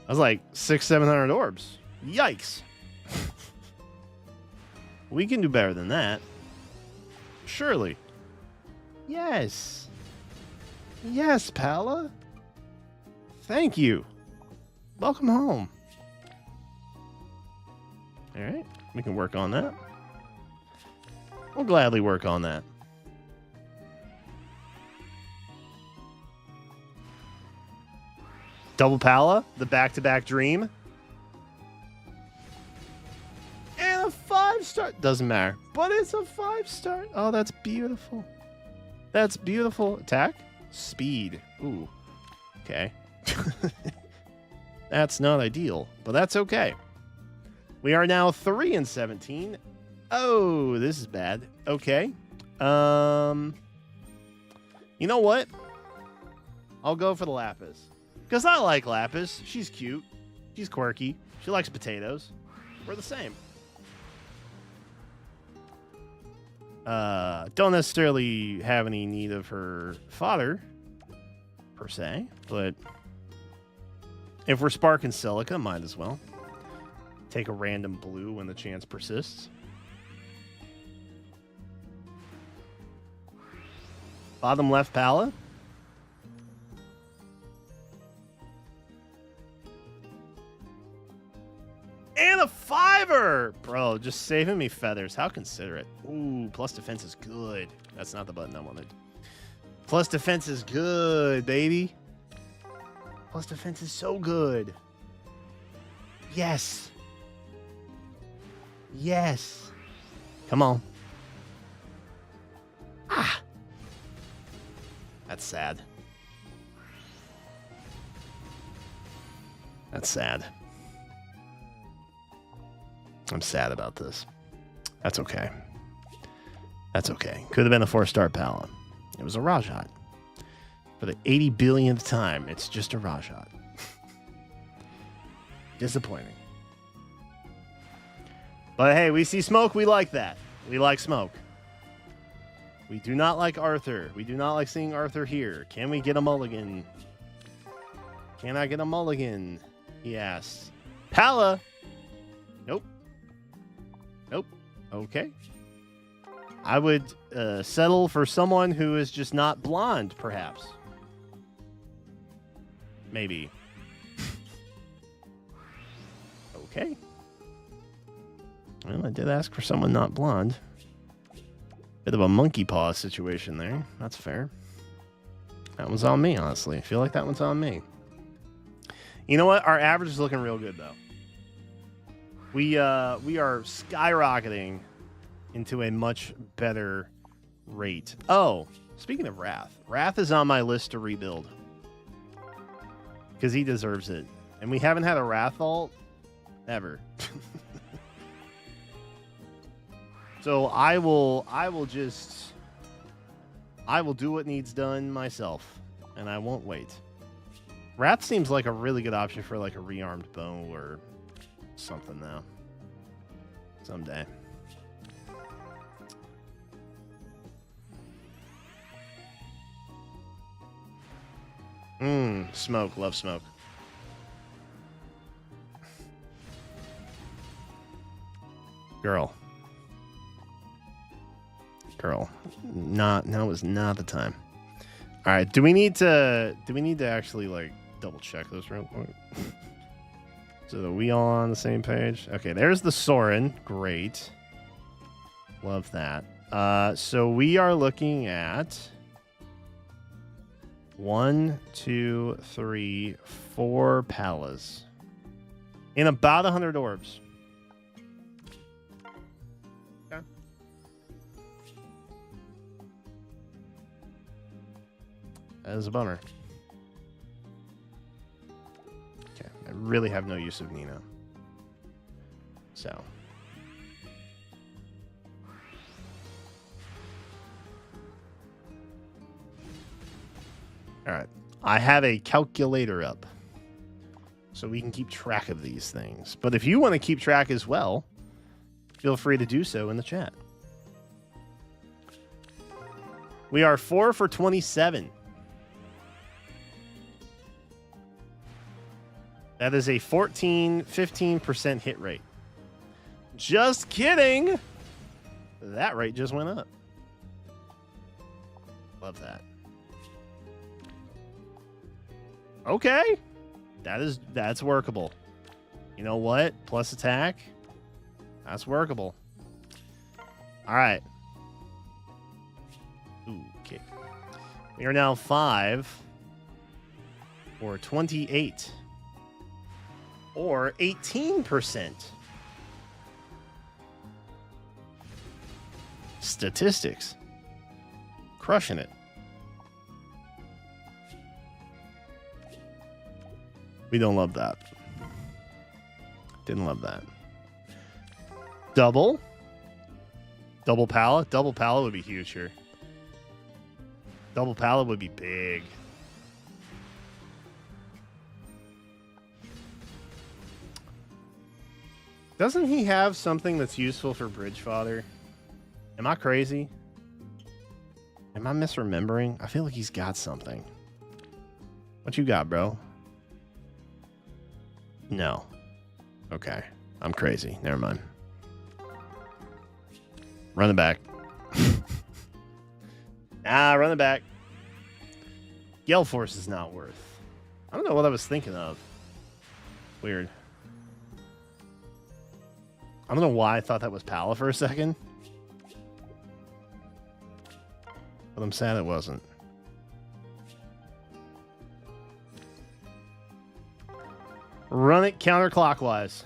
That's like 600-700 orbs. Yikes. We can do better than that. Surely. Yes. Yes, PALLA. Thank you. Welcome home. All right. We can work on that. We'll gladly work on that. Double PALLA, the back-to-back dream. 5-star. Doesn't matter. But it's a 5-star. Oh, that's beautiful. That's beautiful. Attack. Speed. Ooh. Okay. That's not ideal, but that's okay. We are now 3-17. Oh, this is bad. Okay. You know what? I'll go for the Lapis. Because I like Lapis. She's cute. She's quirky. She likes potatoes. We're the same. Don't necessarily have any need of her father, per se, but if we're sparking silica, might as well. Take a random blue when the chance persists. Bottom left Palla. And a 5-er! Bro, just saving me feathers. How considerate. Ooh, plus defense is good. That's not the button I wanted. Plus defense is good, baby. Plus defense is so good. Yes. Yes. Come on. Ah. That's sad. That's sad. I'm sad about this. That's okay. That's okay. Could have been a 4-star Palla. It was a Rajat. For the 80 billionth time, it's just a Rajat. Disappointing. But hey, we see smoke. We like that. We like smoke. We do not like Arthur. We do not like seeing Arthur here. Can we get a mulligan? Can I get a mulligan? He asks. Palla. Nope. Nope. Okay. I would settle for someone who is just not blonde, perhaps. Maybe. Okay. Well, I did ask for someone not blonde. Bit of a monkey paw situation there. That's fair. That one's on me, honestly. I feel like that one's on me. You know what? Our average is looking real good, though. We are skyrocketing into a much better rate. Oh, speaking of Wrath. Wrath is on my list to rebuild. Because he deserves it. And we haven't had a Wrath ult ever. So I will do what needs done myself. And I won't wait. Wrath seems like a really good option for like a rearmed bow or something though. Someday. Smoke. Love smoke. Girl. Now is not the time. All right, do we need to actually like double check this real quick? So are we all on the same page? Okay, there's the Soren. Great. Love that. So we are looking at 1, 2, 3, 4 Pallas in about 100 orbs. Okay. That is a bummer. Okay, I really have no use of Nina. So. All right. I have a calculator up so we can keep track of these things. But if you want to keep track as well, feel free to do so in the chat. We are 4 for 27. That is a 15% hit rate. Just kidding. That rate just went up. Love that. Okay. That's workable. You know what? Plus attack. That's workable. All right. Ooh, okay. We are now 5 for 28. Or 18%. Statistics. Crushing it. We don't love that. Didn't love that. Double. Double PALLA. Double PALLA would be huge here. Double PALLA would be big. Doesn't he have something that's useful for Bridge Father? Am I crazy? Am I misremembering? I feel like he's got something. What you got, bro? No. Okay. I'm crazy. Never mind. Run it back. Run it back. Gale Force is not worth. I don't know what I was thinking of. Weird. I don't know why I thought that was PALLA for a second. But I'm sad it wasn't. Run it counterclockwise.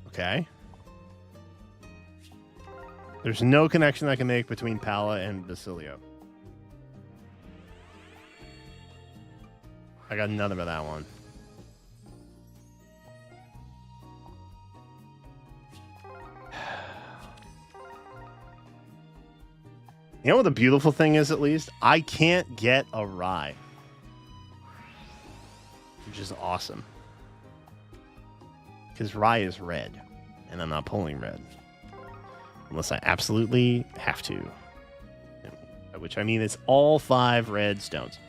Okay. There's no connection I can make between PALLA and Basilio. I got nothing but that one. You know what the beautiful thing is, at least? I can't get a rye. Which is awesome. Because rye is red. And I'm not pulling red. Unless I absolutely have to. Which, I mean, it's all 5 red stones.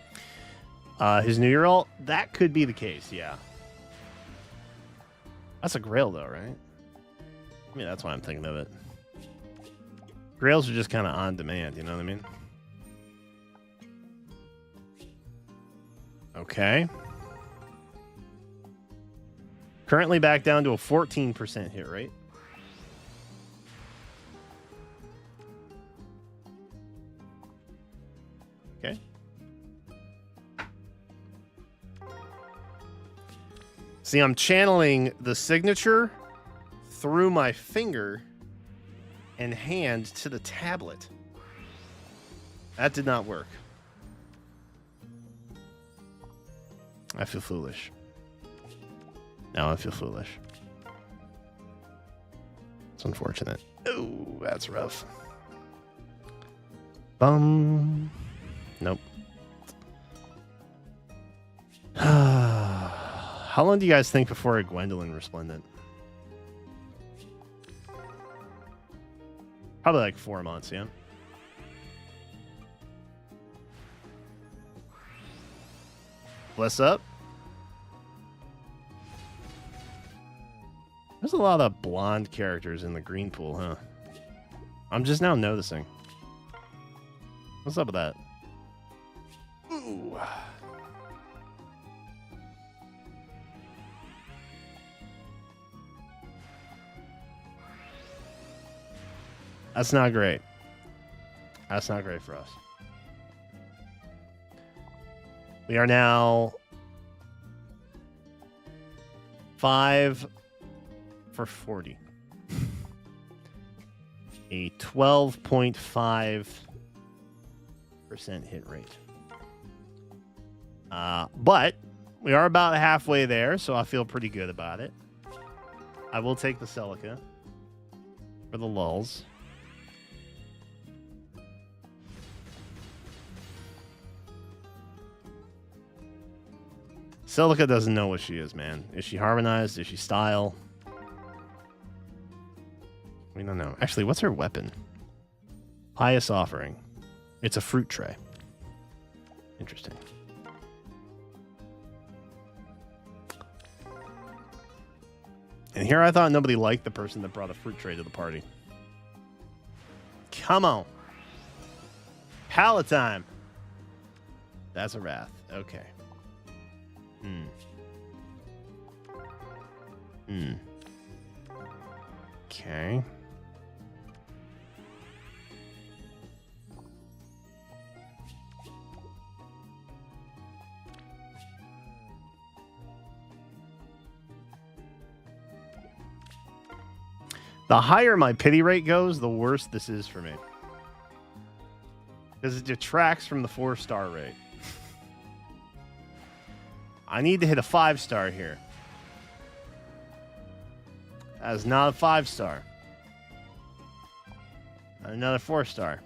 His New Year ult, that could be the case, yeah. That's a Grail, though, right? I mean, that's why I'm thinking of it. Grails are just kind of on demand, you know what I mean? Okay. Currently back down to a 14% hit rate. Okay. See, I'm channeling the signature through my finger and hand to the tablet. That did not work. I feel foolish. Now I feel foolish. It's unfortunate. Oh, that's rough. Bum. Nope. How long do you guys think before a Gwendolyn Resplendent? Probably like 4 months, yeah. Bless up. There's a lot of blonde characters in the green pool, huh? I'm just now noticing. What's up with that? Ooh. That's not great. That's not great for us. We are now 5 for 40. A 12.5% hit rate. But we are about halfway there, so I feel pretty good about it. I will take the Celica for the lulls. Celica doesn't know what she is, man. Is she harmonized? Is she style? We don't know. Actually, what's her weapon? Pious Offering. It's a fruit tray. Interesting. And here I thought nobody liked the person that brought a fruit tray to the party. Come on. PALLA time. That's a wrath. Okay. Okay. The higher my pity rate goes, the worse this is for me. Because it detracts from the 4-star rate. I need to hit a 5-star here. That is not a 5-star. Another 4-star.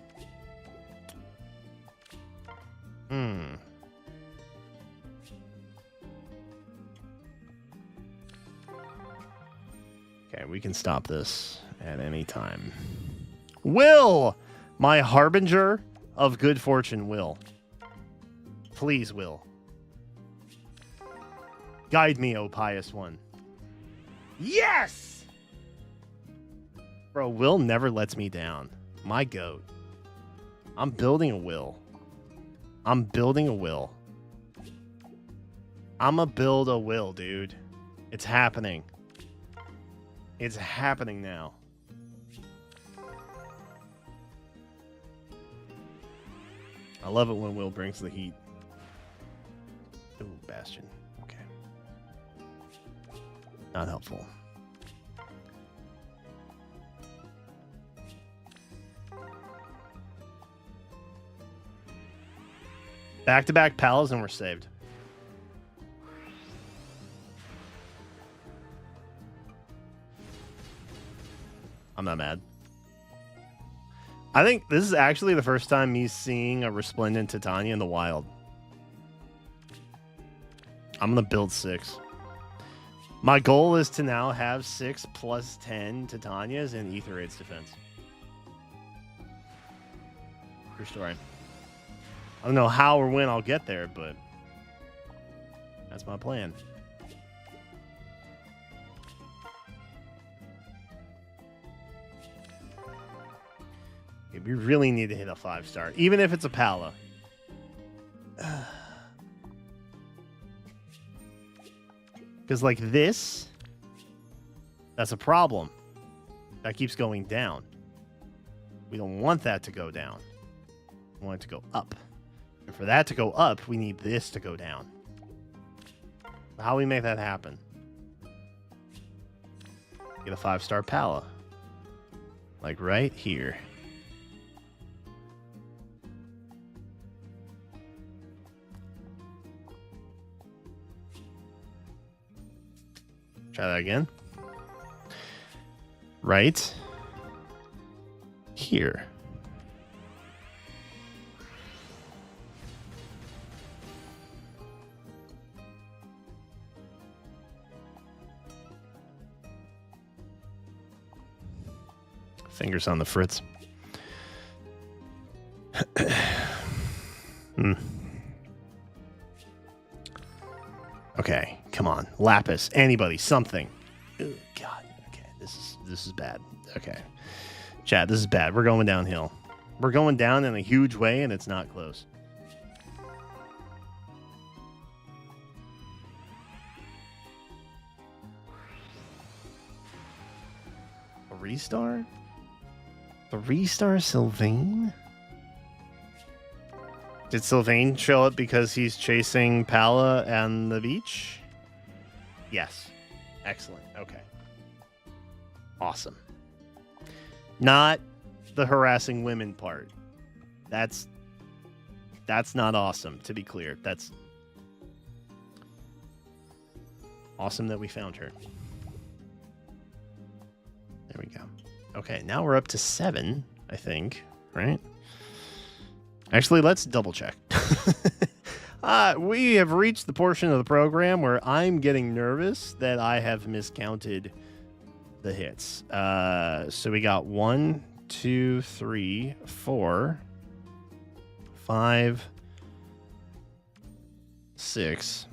Okay, we can stop this at any time. Will! My harbinger of good fortune, Will. Please, Will. Guide me, O pious one. Yes! Bro, Will never lets me down. My goat. I'm building a Will. I'm building a Will. I'ma build a Will, dude. It's happening. It's happening now. I love it when Will brings the heat. Ooh, Bastion. Okay. Not helpful. Back-to-back pals and we're saved. I'm not mad. I think this is actually the first time me seeing a Resplendent Titania in the wild. I'm going to build 6. My goal is to now have 6 plus 10 Titanias in Ether Raid's defense. True story. I don't know how or when I'll get there, but that's my plan. Okay, we really need to hit a 5-star, even if it's a Palla. Because like this, that's a problem. That keeps going down. We don't want that to go down. We want it to go up. And for that to go up, we need this to go down. How do we make that happen? Get a 5-star Palla. Like right here. Try that again. Right here. Fingers on the fritz. Okay, come on. Lapis, anybody, something. Oh, God. Okay, this is bad. Okay. Chat, this is bad. We're going downhill. We're going down in a huge way, and it's not close. A 3-star? 3-star Sylvain? Did Sylvain show up because he's chasing Palla and the beach? Yes. Excellent. Okay. Awesome. Not the harassing women part. That's not awesome, to be clear. That's awesome that we found her. There we go. Okay, now we're up to 7, I think, right? Actually, let's double check. We have reached the portion of the program where I'm getting nervous that I have miscounted the hits. So we got 1, 2, 3, 4, 5, 6,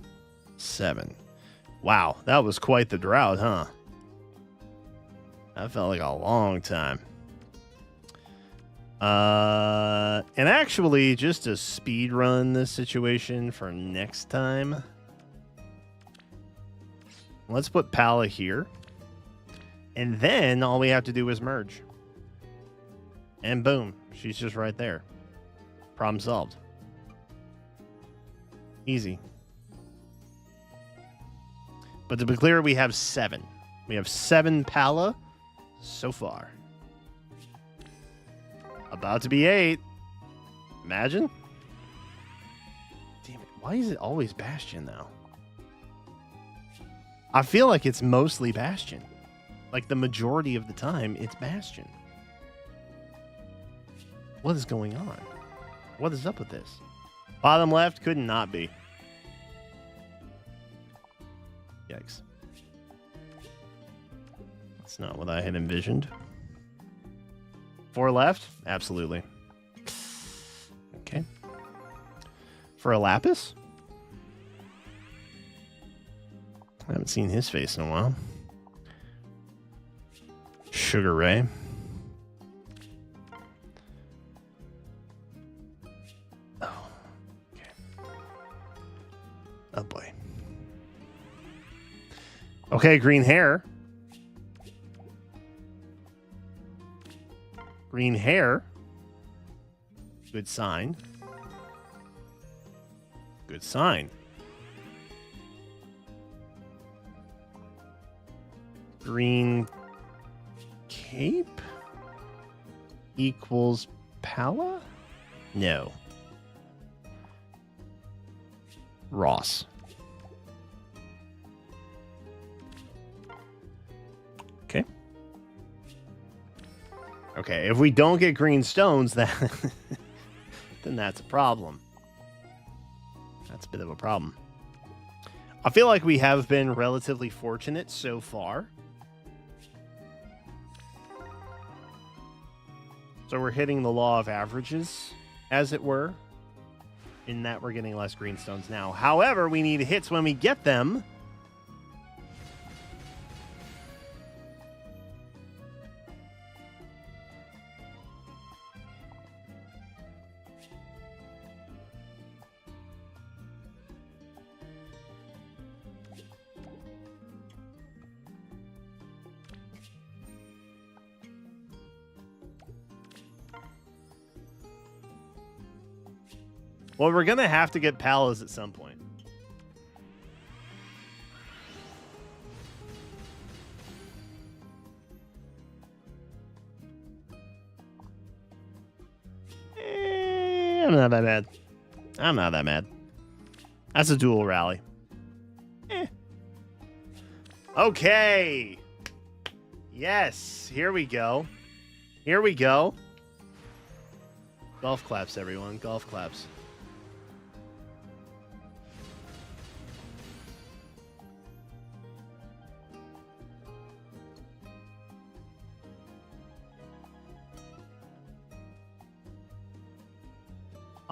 7. Wow, that was quite the drought, huh? That felt like a long time. And actually, just to speed run this situation for next time, let's put Palla here. And then all we have to do is merge. And boom, she's just right there. Problem solved. Easy. But to be clear, we have 7. We have 7 Palla. so far. About to be 8. Imagine. Damn it. Why is it always Bastion, though? I feel like it's mostly Bastion. Like, the majority of the time, it's Bastion. What is going on? What is up with this? Bottom left could not be. Yikes. That's not what I had envisioned. 4 left? Absolutely. Okay. For a Lapis? I haven't seen his face in a while. Sugar Ray. Oh. Okay. Oh boy. Okay, green hair. Green hair. Good sign. Good sign. Green cape equals Palla? No. Ross. Okay. Okay, if we don't get green stones, then that's a problem. That's a bit of a problem. I feel like we have been relatively fortunate so far. So we're hitting the law of averages, as it were, in that we're getting less green stones now. However, we need hits when we get them. Well, we're going to have to get Pallas at some point. I'm not that mad. I'm not that mad. That's a dual rally. Okay. Yes. Here we go. Here we go. Golf claps, everyone. Golf claps.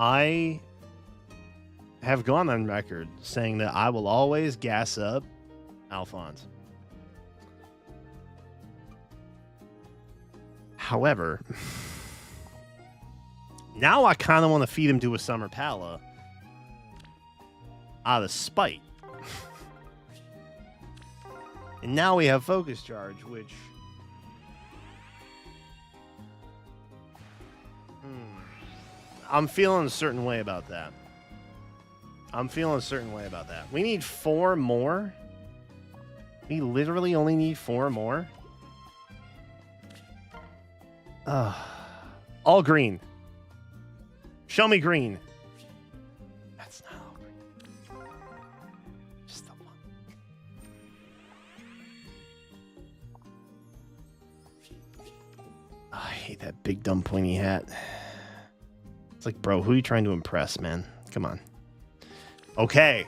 I have gone on record saying that I will always gas up Alphonse. However, now I kind of want to feed him to a Summer Palla out of spite. And now we have Focus Charge, which... I'm feeling a certain way about that. We need 4 more. We literally only need 4 more. All green. Show me green. That's not all green. Just the one. I hate that big dumb pointy hat. It's like, bro, who are you trying to impress, man? Come on. Okay.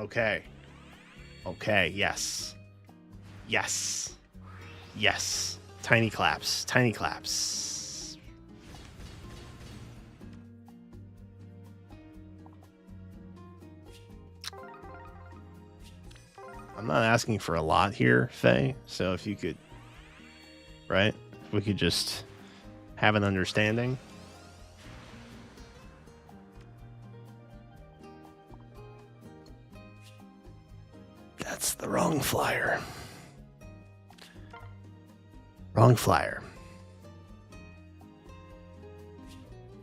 Okay. Okay, yes. Yes. Yes. Tiny claps. Tiny claps. I'm not asking for a lot here, Faye. So if you could, right? If we could just have an understanding. That's the wrong flyer. Wrong flyer.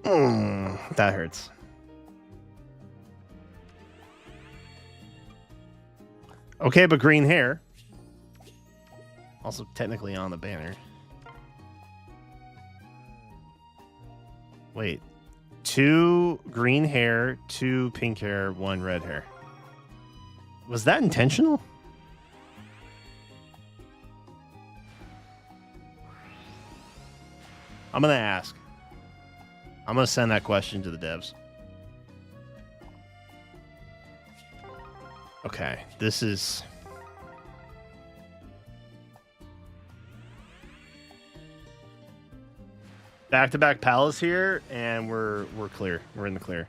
That hurts. Okay, but green hair. Also technically on the banner. Wait. 2 green hair, 2 pink hair, 1 red hair. Was that intentional? I'm going to ask. I'm going to send that question to the devs. Okay, this is... Back-to-back PALLAs here, and we're clear. We're in the clear.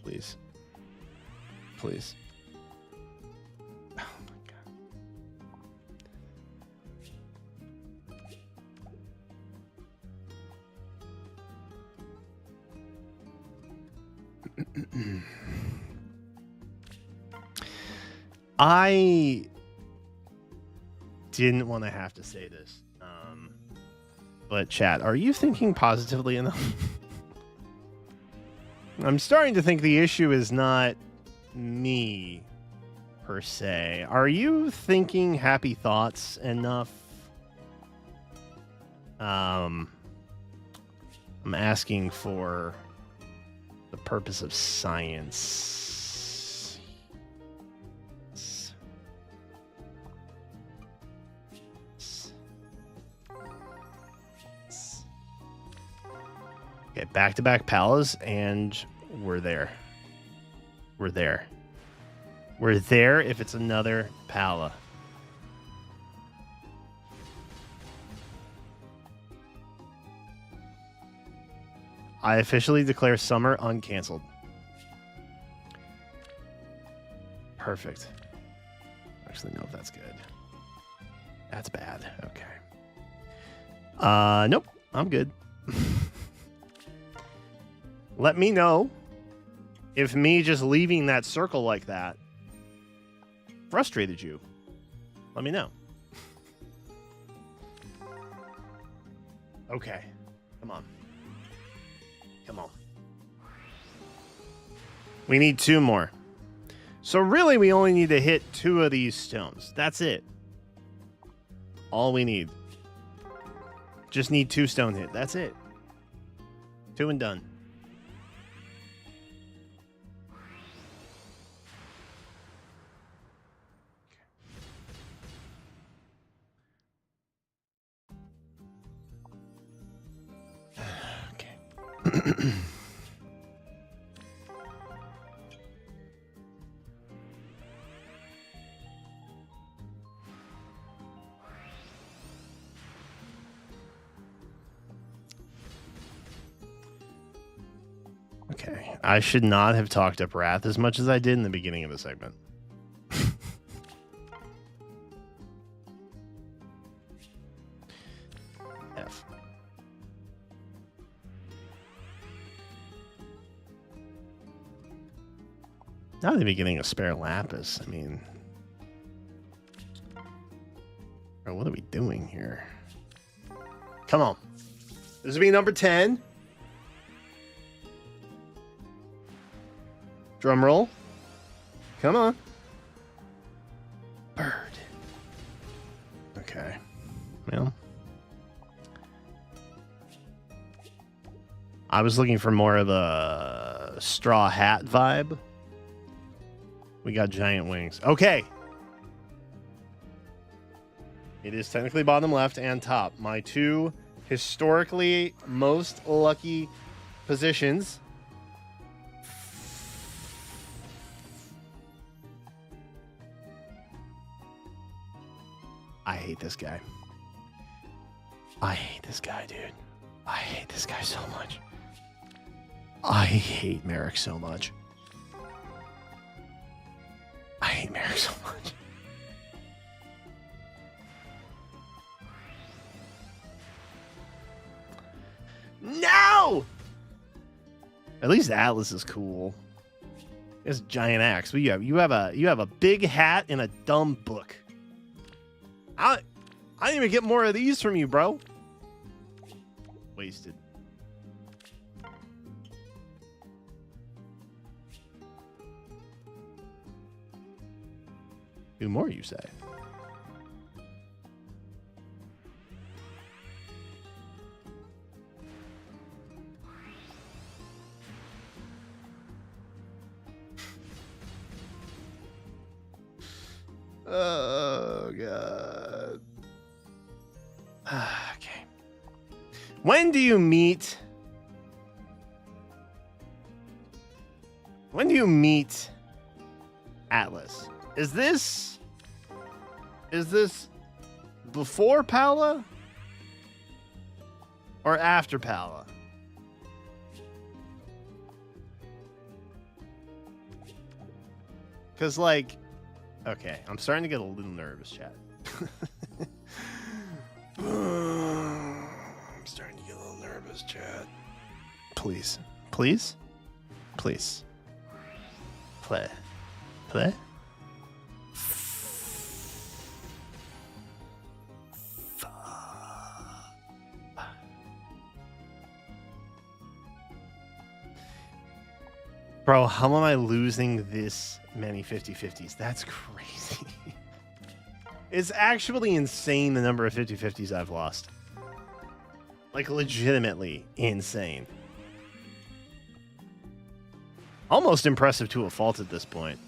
Please. Please. Oh my god. I didn't want to have to say this, but chat, are you thinking positively enough? I'm starting to think the issue is not me, per se. Are you thinking happy thoughts enough? I'm asking for the purpose of science. Okay, back-to-back PALLAs, and we're there. We're there. We're there if it's another PALLA. I officially declare summer uncanceled. Perfect. Actually, no, that's good. That's bad. Okay. Nope. I'm good. Let me know if me just leaving that circle like that frustrated you. Let me know. Okay. Come on. Come on. We need 2 more. So really, we only need to hit 2 of these stones. That's it. All we need. Just need 2 stone hit. That's it. 2 and done. Okay, I should not have talked up Wrath as much as I did in the beginning of the segment. F. Not even getting a spare Lapis. I mean, bro, what are we doing here? Come on. This will be number 10. Drum roll. Come on. Bird. Okay. Well, I was looking for more of a straw hat vibe. We got giant wings. Okay. It is technically bottom left and top. My 2 historically most lucky positions. I hate this guy. I hate this guy, dude. I hate this guy so much. I hate Merrick so much. I hate Merrick so much. No! At least Atlas is cool. It's giant axe. But you have a big hat and a dumb book. I didn't even get more of these from you, bro. Wasted. 2 more, you say? Oh, God. Okay. When do you meet... When do you meet Atlas? Is this before PALLA or after PALLA? Because, like, okay, I'm starting to get a little nervous, chat. I'm starting to get a little nervous, chat. Please. Please? Please. Play. Play? Bro, how am I losing this many 50-50s? That's crazy. It's actually insane the number of 50-50s I've lost. Like, legitimately insane. Almost impressive to a fault at this point.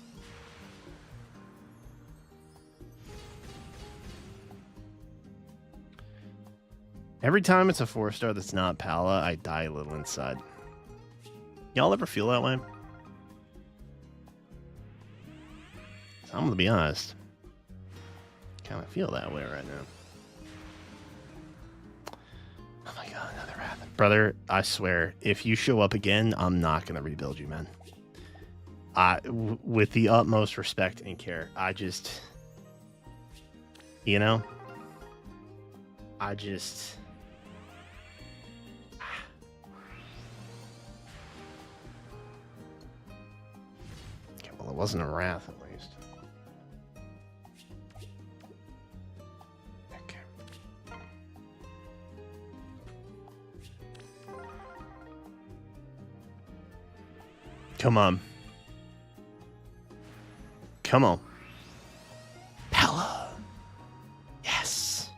Every time it's a 4-star that's not PALLA, I die a little inside. Y'all ever feel that way? I'm gonna be honest. Kind of feel that way right now. Oh my god, another wrath. Brother, I swear, if you show up again, I'm not gonna rebuild you, man. With the utmost respect and care, I just... You know? I just... Okay, well, it wasn't a wrath, at least. Okay. Come on. Come on. PALLA. Yes.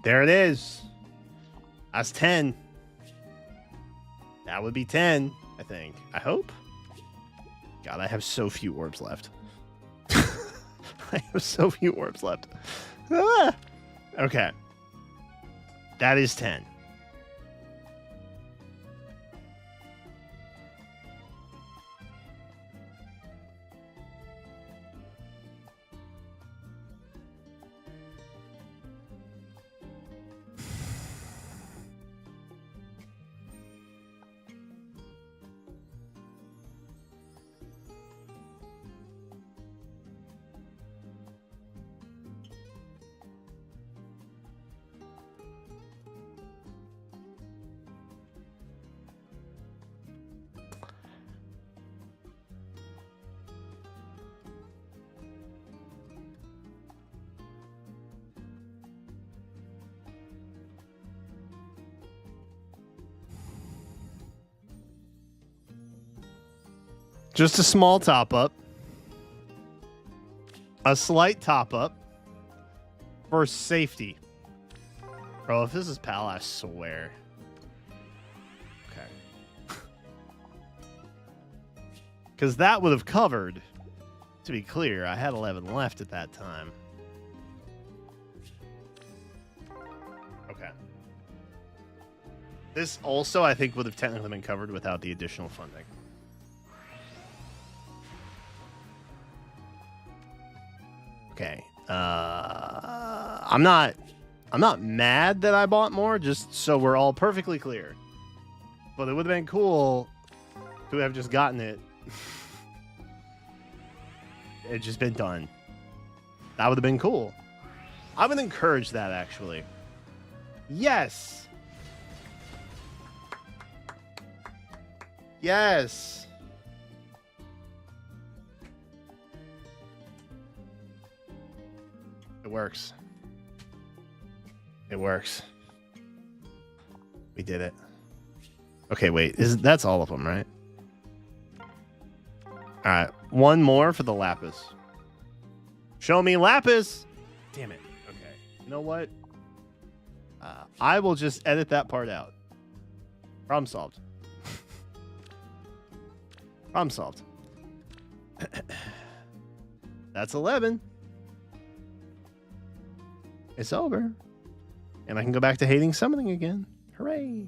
There it is. That's 10. That would be 10, I think. I hope. God, I have so few orbs left. I have so few orbs left. Ah! Okay. That is 10. Just a small top up. A slight top up. For safety. Bro, if this is PALLA, I swear. Okay. Because that would have covered, to be clear, I had 11 left at that time. Okay. This also, I think, would have technically been covered without the additional funding. Okay. I'm not mad that I bought more, just so we're all perfectly clear. But it would have been cool to have just gotten it. It just been done. That would have been cool. I would encourage that, actually. Yes. Yes. It works. It works. We did it. Okay, wait. That's all of them, right? All right. One more for the Lapis. Show me Lapis. Damn it. Okay. You know what? I will just edit that part out. Problem solved. Problem solved. That's 11. It's over. And I can go back to hating summoning again. Hooray.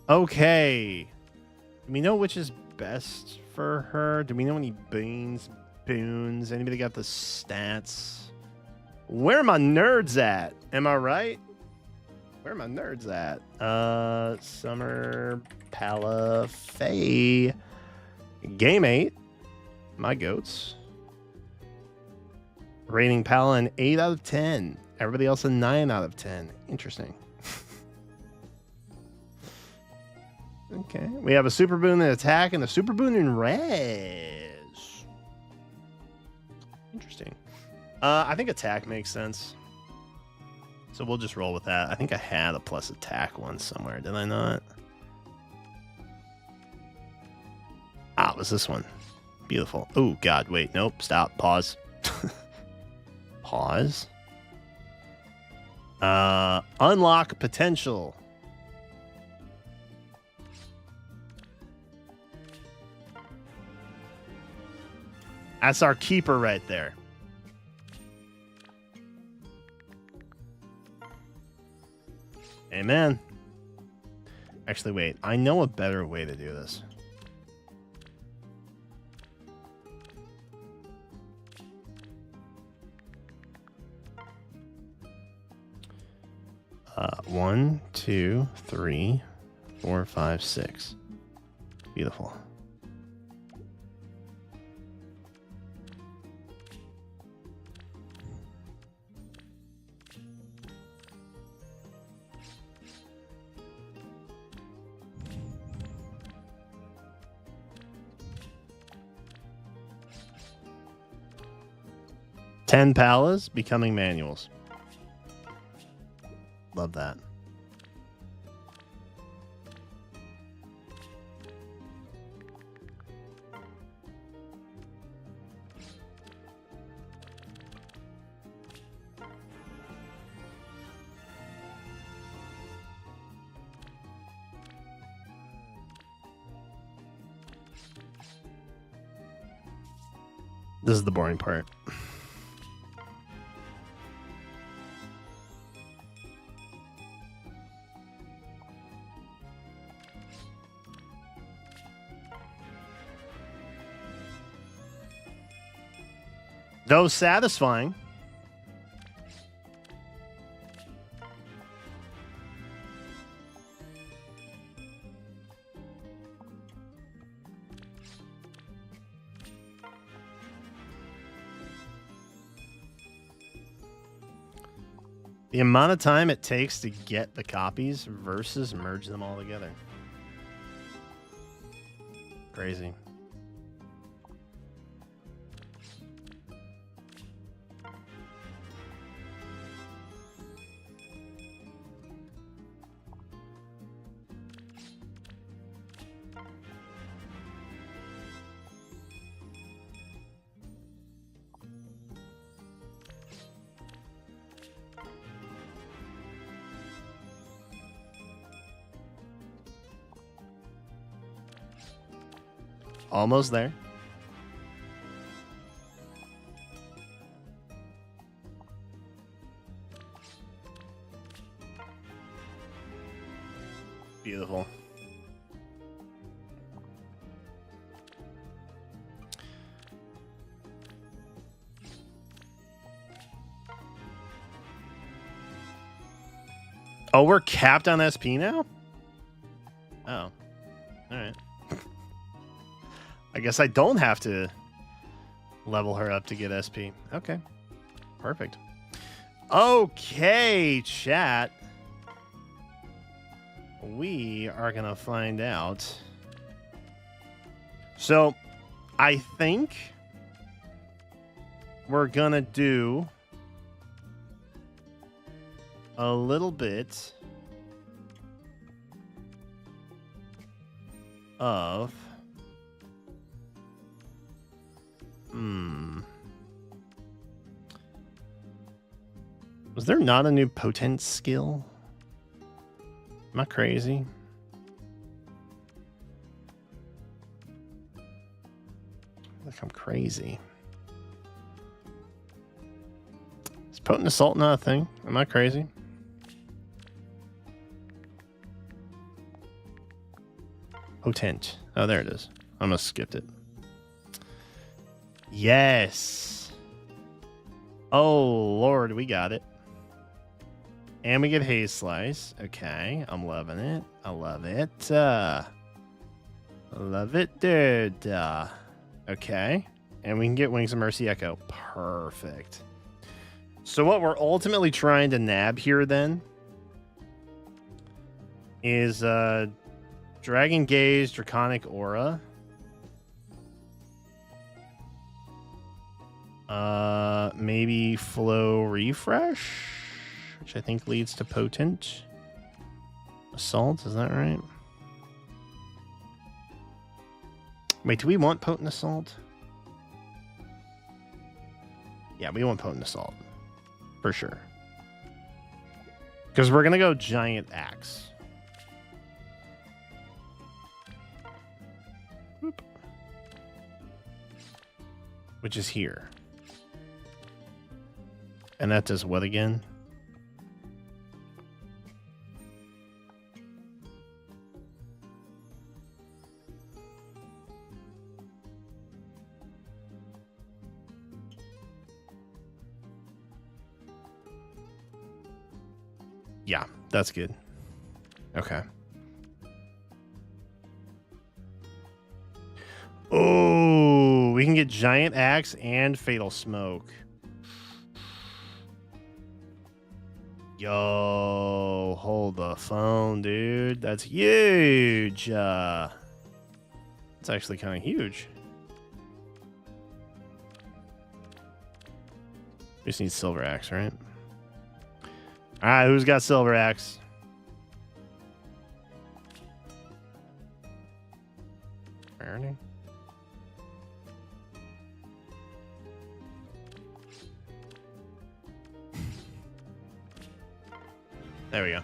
Okay. Do we know which is best for her? Do we know any boons? Anybody got the stats? Where are my nerds at? Am I right? Where are my nerds at? Summer, PALLA, FEH. Game 8. My goats. Rating PALLA an 8 out of 10. Everybody else a 9 out of 10. Interesting. Okay. We have a super boon in attack and a super boon in res. Interesting. I think attack makes sense. So we'll just roll with that. I think I had a plus attack one somewhere. Did I not? Ah, it was this one. Beautiful. Oh, God. Wait. Nope. Stop. Pause. Pause. Unlock potential. That's our keeper right there. Amen. Actually, wait. I know a better way to do this. One, two, three, 4, 5, 6. Beautiful. Ten PALLAs becoming manuals. Love that. This is the boring part. Though satisfying. The amount of time it takes to get the copies versus merge them all together. Crazy. Almost there. Beautiful. Oh, we're capped on SP now? Oh. All right. I guess I don't have to level her up to get SP. Okay. Perfect. Okay, chat. We are going to find out. So, I think we're going to do a little bit of Was there not a new potent skill? Am I crazy? Like I'm crazy. Is potent assault not a thing? Am I crazy? Potent. Oh, there it is. I almost skipped it. Yes. Oh, Lord, we got it. And we get Haze Slice. Okay, I'm loving it. I love it. Love it, dude. Okay. And we can get Wings of Mercy Echo. Perfect. So what we're ultimately trying to nab here then is Dragon Gaze, Draconic Aura. Maybe Flow Refresh, which I think leads to Potent Assault. Is that right? Wait, do we want Potent Assault? Yeah, we want Potent Assault. For sure. Because we're going to go Giant Axe. Boop. Which is here. And that does what again? Yeah, that's good. Okay. Oh, we can get Giant Axe and Fatal Smoke. Yo, hold the phone, dude. That's huge. It's actually kind of huge. We just need Silver Axe, right? All right, who's got Silver Axe? Ernie? There we go.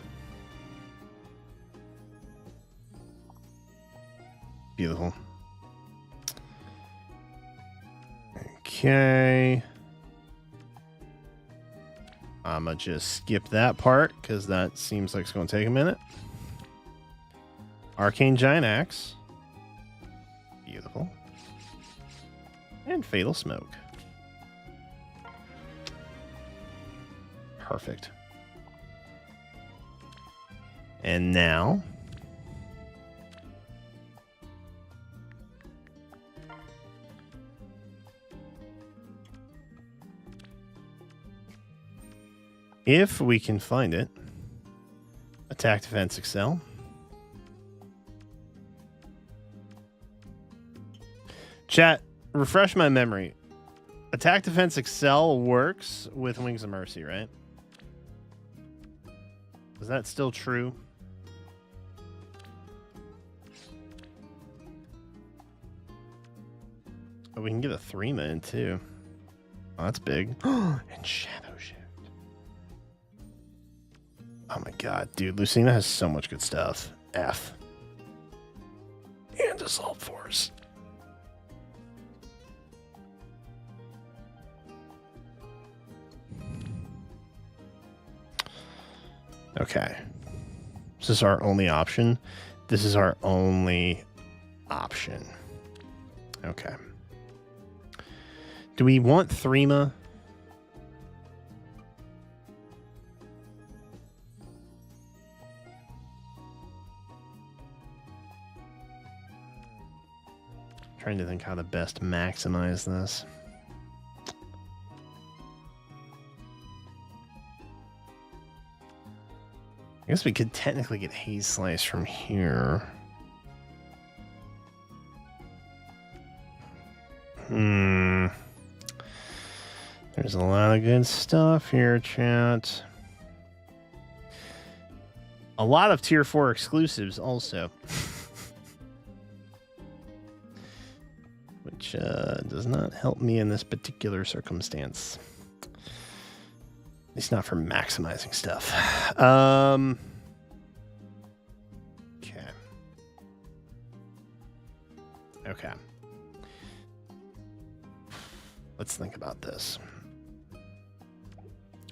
Beautiful. Okay. I'm going to just skip that part because that seems like it's going to take a minute. Arcane Giant Axe. Beautiful. And Fatal Smoke. Perfect. And now... if we can find it, attack, defense, excel. Chat, refresh my memory. Attack, defense, excel works with Wings of Mercy, right? Is that still true? Oh, we can get a 3-man too. Oh, that's big. And Shadow Shift. Oh my god, dude. Lucina has so much good stuff. F. And Assault Force. Okay. This is our only option. This is our only option. Okay. Do we want Threema? Trying to think how to best maximize this. I guess we could technically get Haze Slice from here. There's a lot of good stuff here, chat. A lot of tier 4 exclusives also. Which does not help me in this particular circumstance. At least not for maximizing stuff. Okay. Okay. Let's think about this.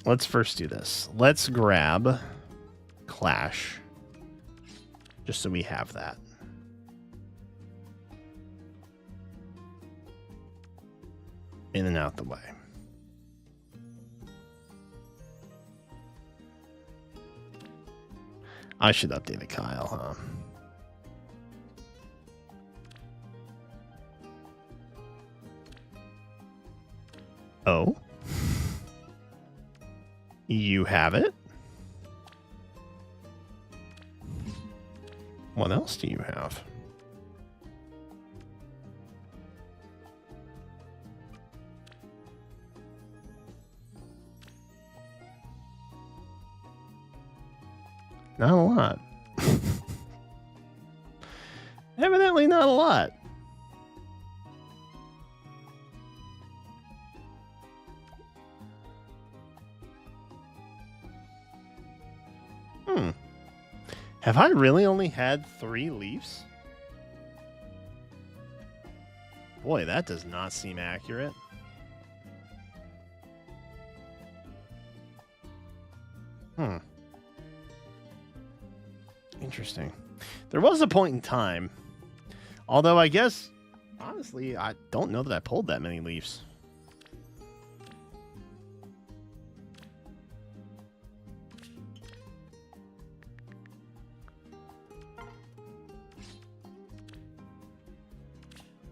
Let's first do this. Let's grab Clash. Just so we have that. In and out the way. I should update it, Kyle, huh? Oh? You have it? What else do you have? Not a lot. Evidently not a lot. Have I really only had 3 leaves? Boy, that does not seem accurate. Interesting. There was a point in time, although I guess, honestly, I don't know that I pulled that many leaves.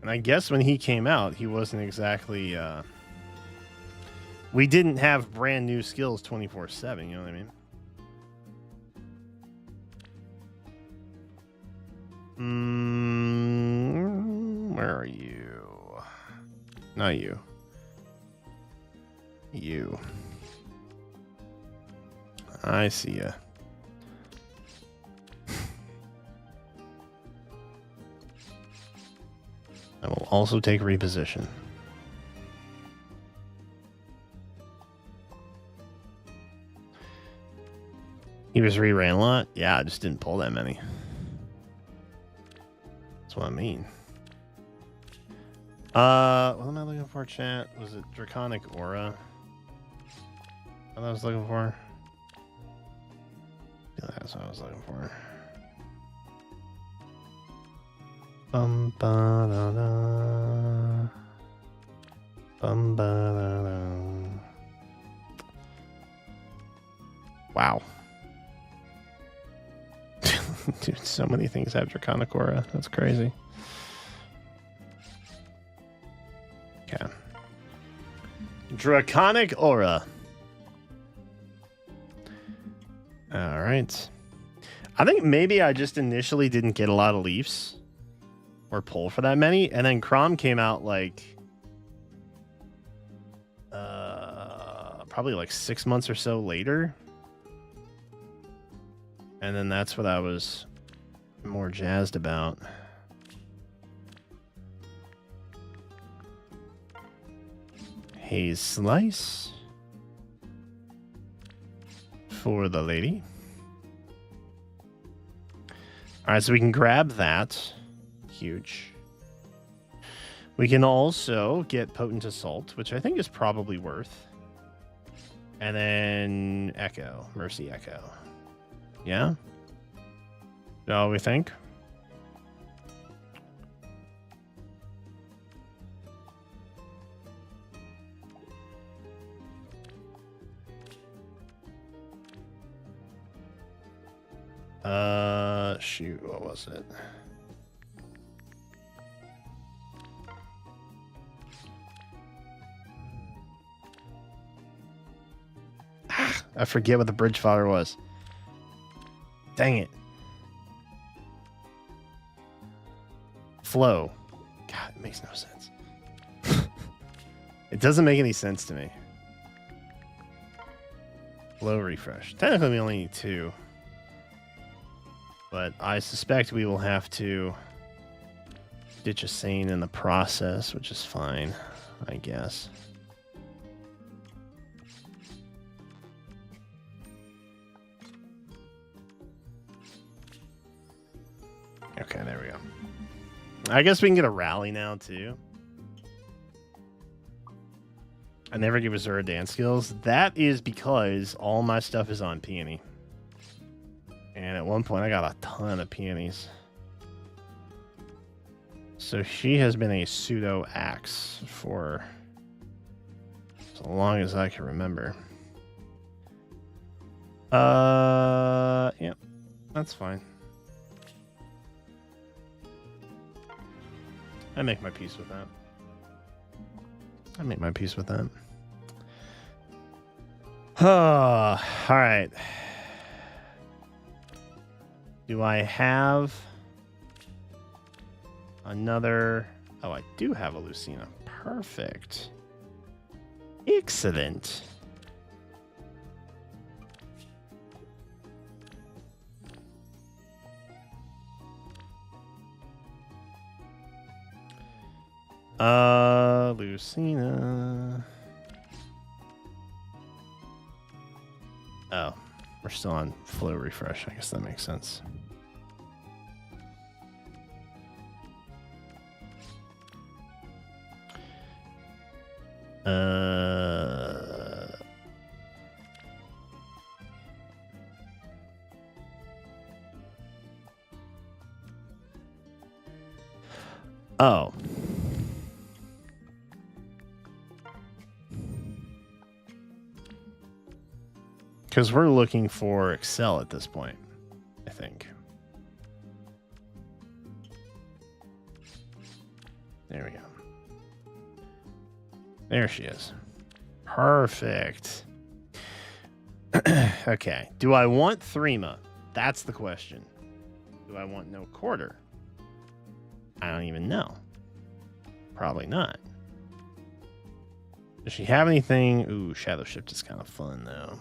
And I guess when he came out, he wasn't exactly... we didn't have brand new skills 24/7, you know what I mean? Where are you? Not you. You. I see ya. I will also take reposition. He was re-ran a lot? Yeah, I just didn't pull that many. That's what I mean. What am I looking for, chat? Was it Draconic Aura? What I was looking for? Yeah, that's what I was looking for. Bum ba da da. Bum ba da da. Wow. Dude, so many things have Draconic Aura. That's crazy. Okay. Draconic Aura. All right. I think maybe I just initially didn't get a lot of leaves or pull for that many, and then Crom came out like probably like 6 months or so later. And then that's what I was more jazzed about. Haze Slice for the lady. All right, so we can grab that. Huge. We can also get Potent Assault, which I think is probably worth. And then Echo, Mercy Echo. Yeah? Is that all we think? Shoot, what was it? I forget what the bridge fodder was. Dang it. Flow. God, it makes no sense. It doesn't make any sense to me. Flow refresh. Technically, we only need 2. But I suspect we will have to ditch a Sane in the process, which is fine, I guess. Okay, there we go. I guess we can get a rally now, too. I never give Azura dance skills. That is because all my stuff is on peony. And at one point, I got a ton of peonies. So she has been a pseudo axe for as long as I can remember. Yeah, that's fine. I make my peace with that. I make my peace with that. All right. Do I have another? Oh, I do have a Lucina. Perfect. Excellent. Lucina. Oh, we're still on flow refresh. I guess that makes sense. Oh. Because we're looking for Excel at this point, I think. There we go. There she is. Perfect. Okay. Do I want Threema? That's the question. Do I want no quarter? I don't even know. Probably not. Does she have anything? Ooh, Shadow Shift is kind of fun, though.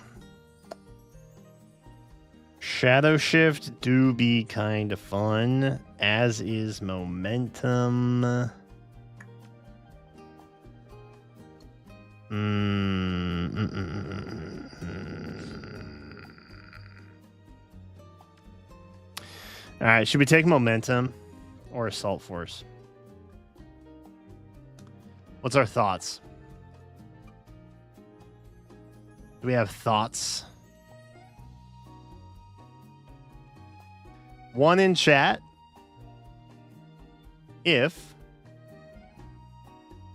Shadow Shift do be kind of fun, as is Momentum. All right, should we take Momentum or Assault Force? What's our thoughts? Do we have thoughts? One in chat if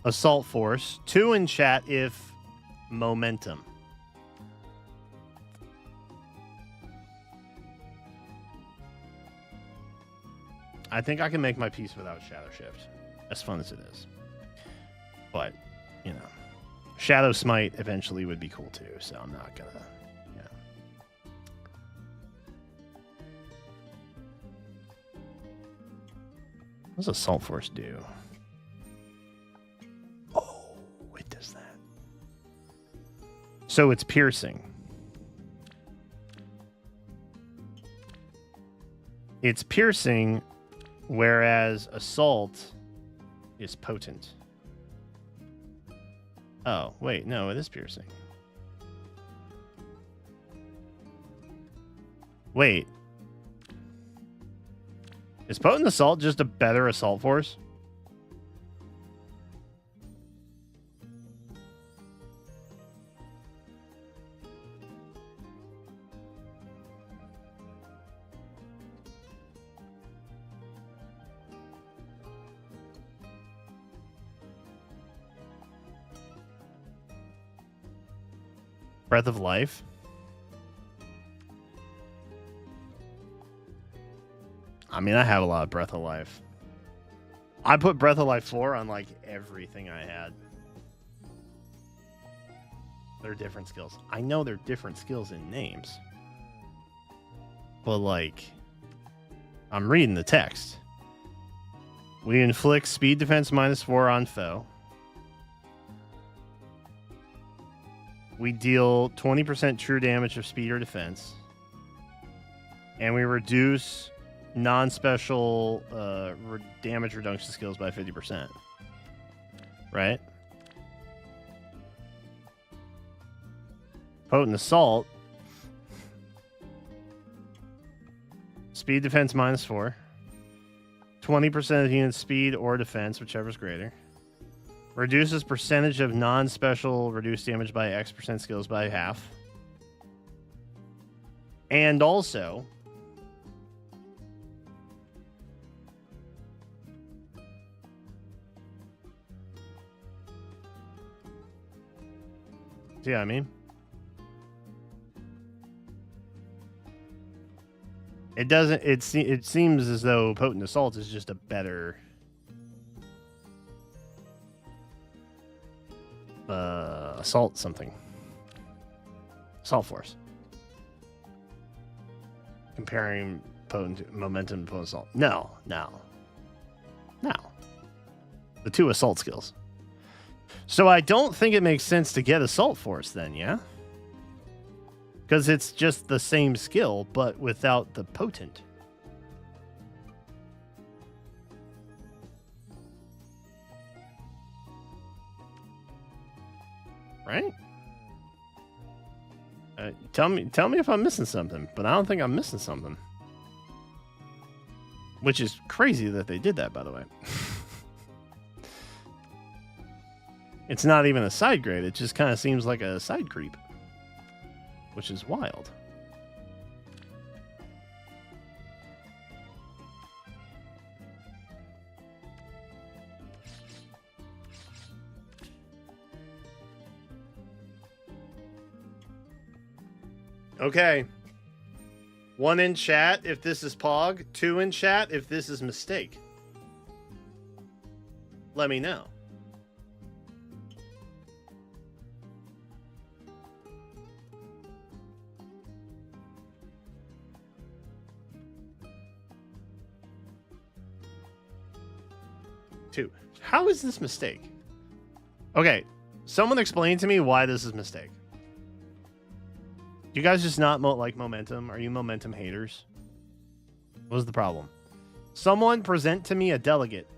Assault Force. Two in chat if Momentum. I think I can make my peace without Shadow Shift, as fun as it is. But, you know, Shadow Smite eventually would be cool too, so I'm not gonna, yeah. What does Assault Force do? Oh, it does that. So it's piercing. It's piercing, whereas Assault is potent. Oh, wait, no, it is piercing. Wait. Is Potent Assault just a better Assault Force? Breath of Life? I mean, I have a lot of Breath of Life. I put Breath of Life 4 on, like, everything I had. They're different skills. I know they're different skills in names. But, like, I'm reading the text. We inflict speed defense -4 on foe. We deal 20% true damage of speed or defense. And we reduce non-special damage reduction skills by 50%. Right? Potent Assault. Speed defense -4. 20% of unit speed or defense, whichever's greater. Reduces percentage of non-special reduced damage by X% skills by half. And also... See what I mean? It doesn't. It seems as though Potent Assault is just a better assault something. Assault force. Comparing potent momentum to potent assault. No. The two assault skills. So I don't think it makes sense to get assault force then, yeah? Because it's just the same skill, but without the potent. Right? Tell me if I'm missing something, but I don't think I'm missing something. Which is crazy that they did that, by the way. It's not even a side grade. It just kind of seems like a side creep. Which is wild. Okay. 1 in chat if this is Pog. 2 in chat if this is mistake. Let me know. How is this mistake? Okay, someone explain to me why this is mistake. You guys just not like momentum? Are you momentum haters? What was the problem? Someone present to me a delegate.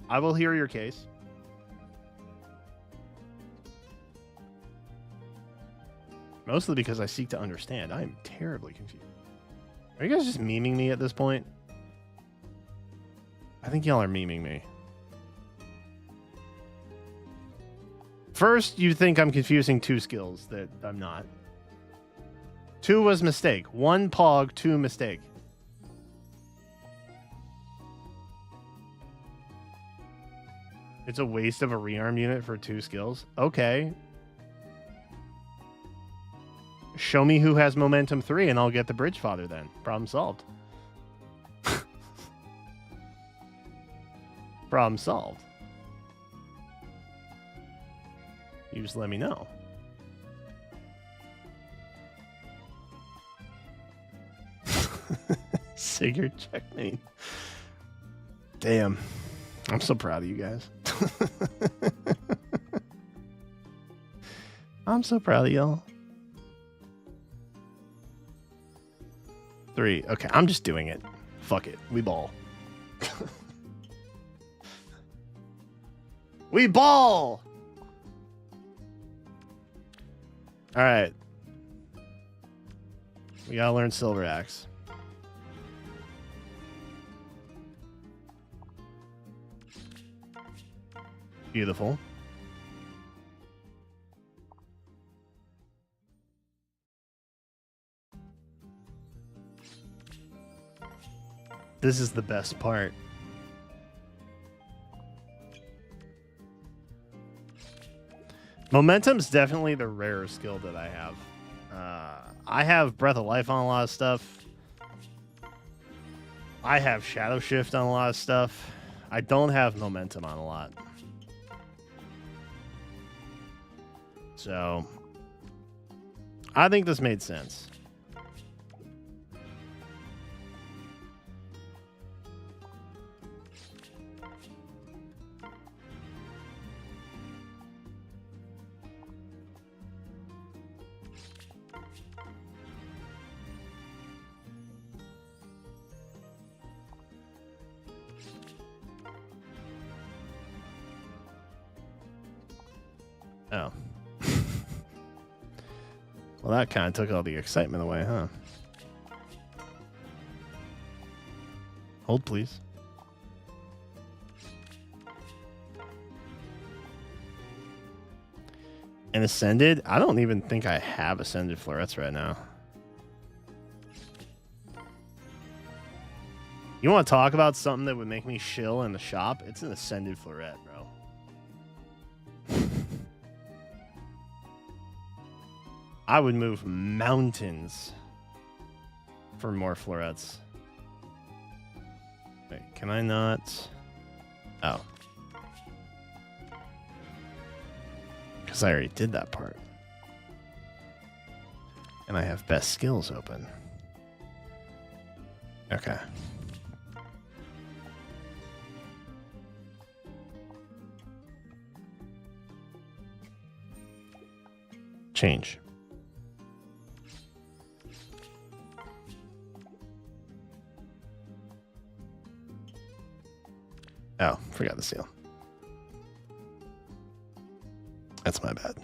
I will hear your case. Mostly because I seek to understand. I am terribly confused. Are you guys just memeing me at this point? I think y'all are memeing me. First, you think I'm confusing 2 skills that I'm not. 2 was mistake. 1 Pog, 2 mistake. It's a waste of a rearm unit for 2 skills. Okay. Show me who has momentum 3 and I'll get the bridge fodder then. Problem solved. Problem solved. You just let me know. Sigurd checkmate. Damn. I'm so proud of you guys. I'm so proud of y'all. 3. Okay, I'm just doing it. Fuck it. We ball. We ball! Alright. We gotta learn Silver Axe. Beautiful. This is the best part. Momentum's definitely the rare skill that I have. I have Breath of Life on a lot of stuff. I have Shadow Shift on a lot of stuff. I don't have Momentum on a lot. So, I think this made sense. Oh. Well, that kind of took all the excitement away, huh? Hold, please. And Ascended? I don't even think I have Ascended Florets right now. You want to talk about something that would make me shill in the shop? It's an Ascended Floret, bro. I would move mountains for more florets. Wait, can I not? Oh. Because I already did that part. And I have best skills open. Okay. Change. Oh, forgot the seal. That's my bad.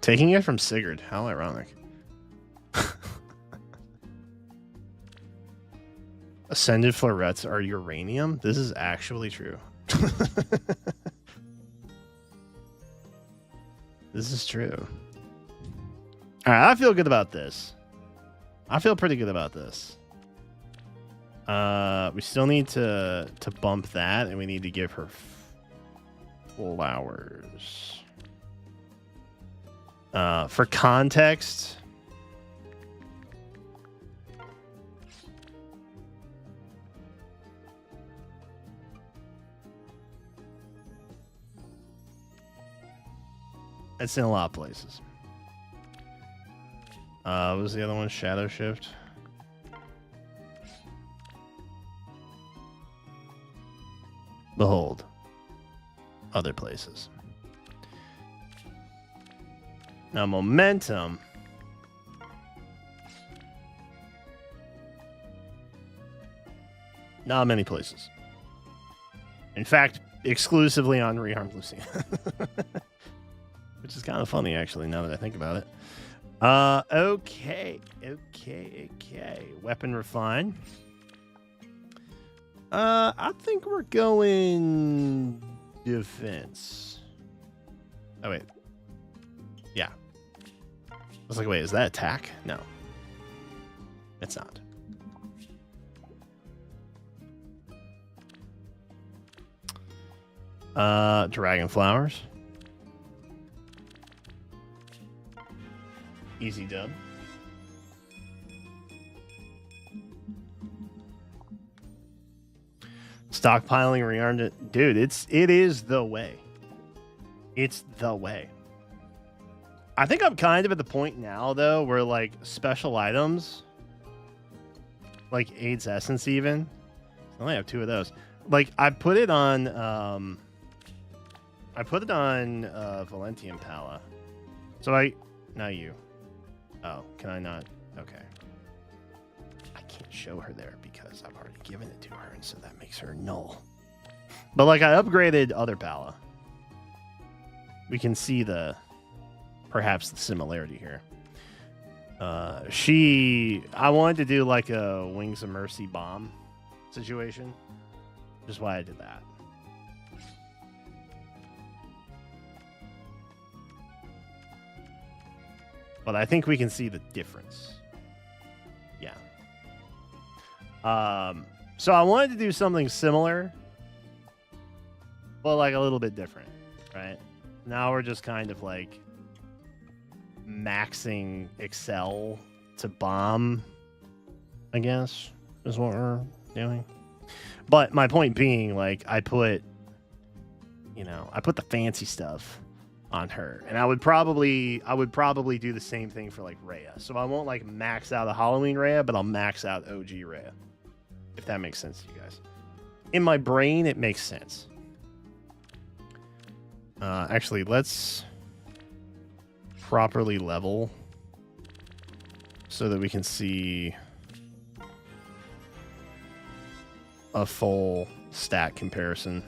Taking it from Sigurd. How ironic. Ascended florets are uranium? This is actually true. This is true. All right, I feel good about this. I feel pretty good about this. We still need to bump that, and we need to give her flowers. For context, it's in a lot of places. What was the other one? Shadow Shift. Behold. Other places. Now, momentum. Not many places. In fact, exclusively on Rearmed Lucian. Which is kind of funny, actually, now that I think about it. Okay. Weapon refine. I think we're going defense. Oh, wait. Yeah. I was like, wait, is that attack? No. It's not. Dragon flowers. Easy dub. Stockpiling rearmed it. Dude, it is the way. It's the way. I think I'm kind of at the point now though where like special items like AIDS Essence even. I only have 2 of those. Like I put it on Valentian Palla. So not you. Oh, can I not? Okay. I can't show her there because I've already given it to her, and so that makes her null. But like I upgraded other Palla. We can see perhaps the similarity here. I wanted to do like a Wings of Mercy bomb situation. Which is why I did that. But I think we can see the difference. Yeah. So I wanted to do something similar, but like a little bit different, right? Now we're just kind of like maxing Excel to bomb, I guess, is what we're doing. But my point being, like, I put the fancy stuff on her, and I would probably do the same thing for like Rhea. So I won't like max out a Halloween Rhea, but I'll max out OG Rhea, if that makes sense to you guys. In my brain, it makes sense. Actually, let's properly level so that we can see a full stat comparison.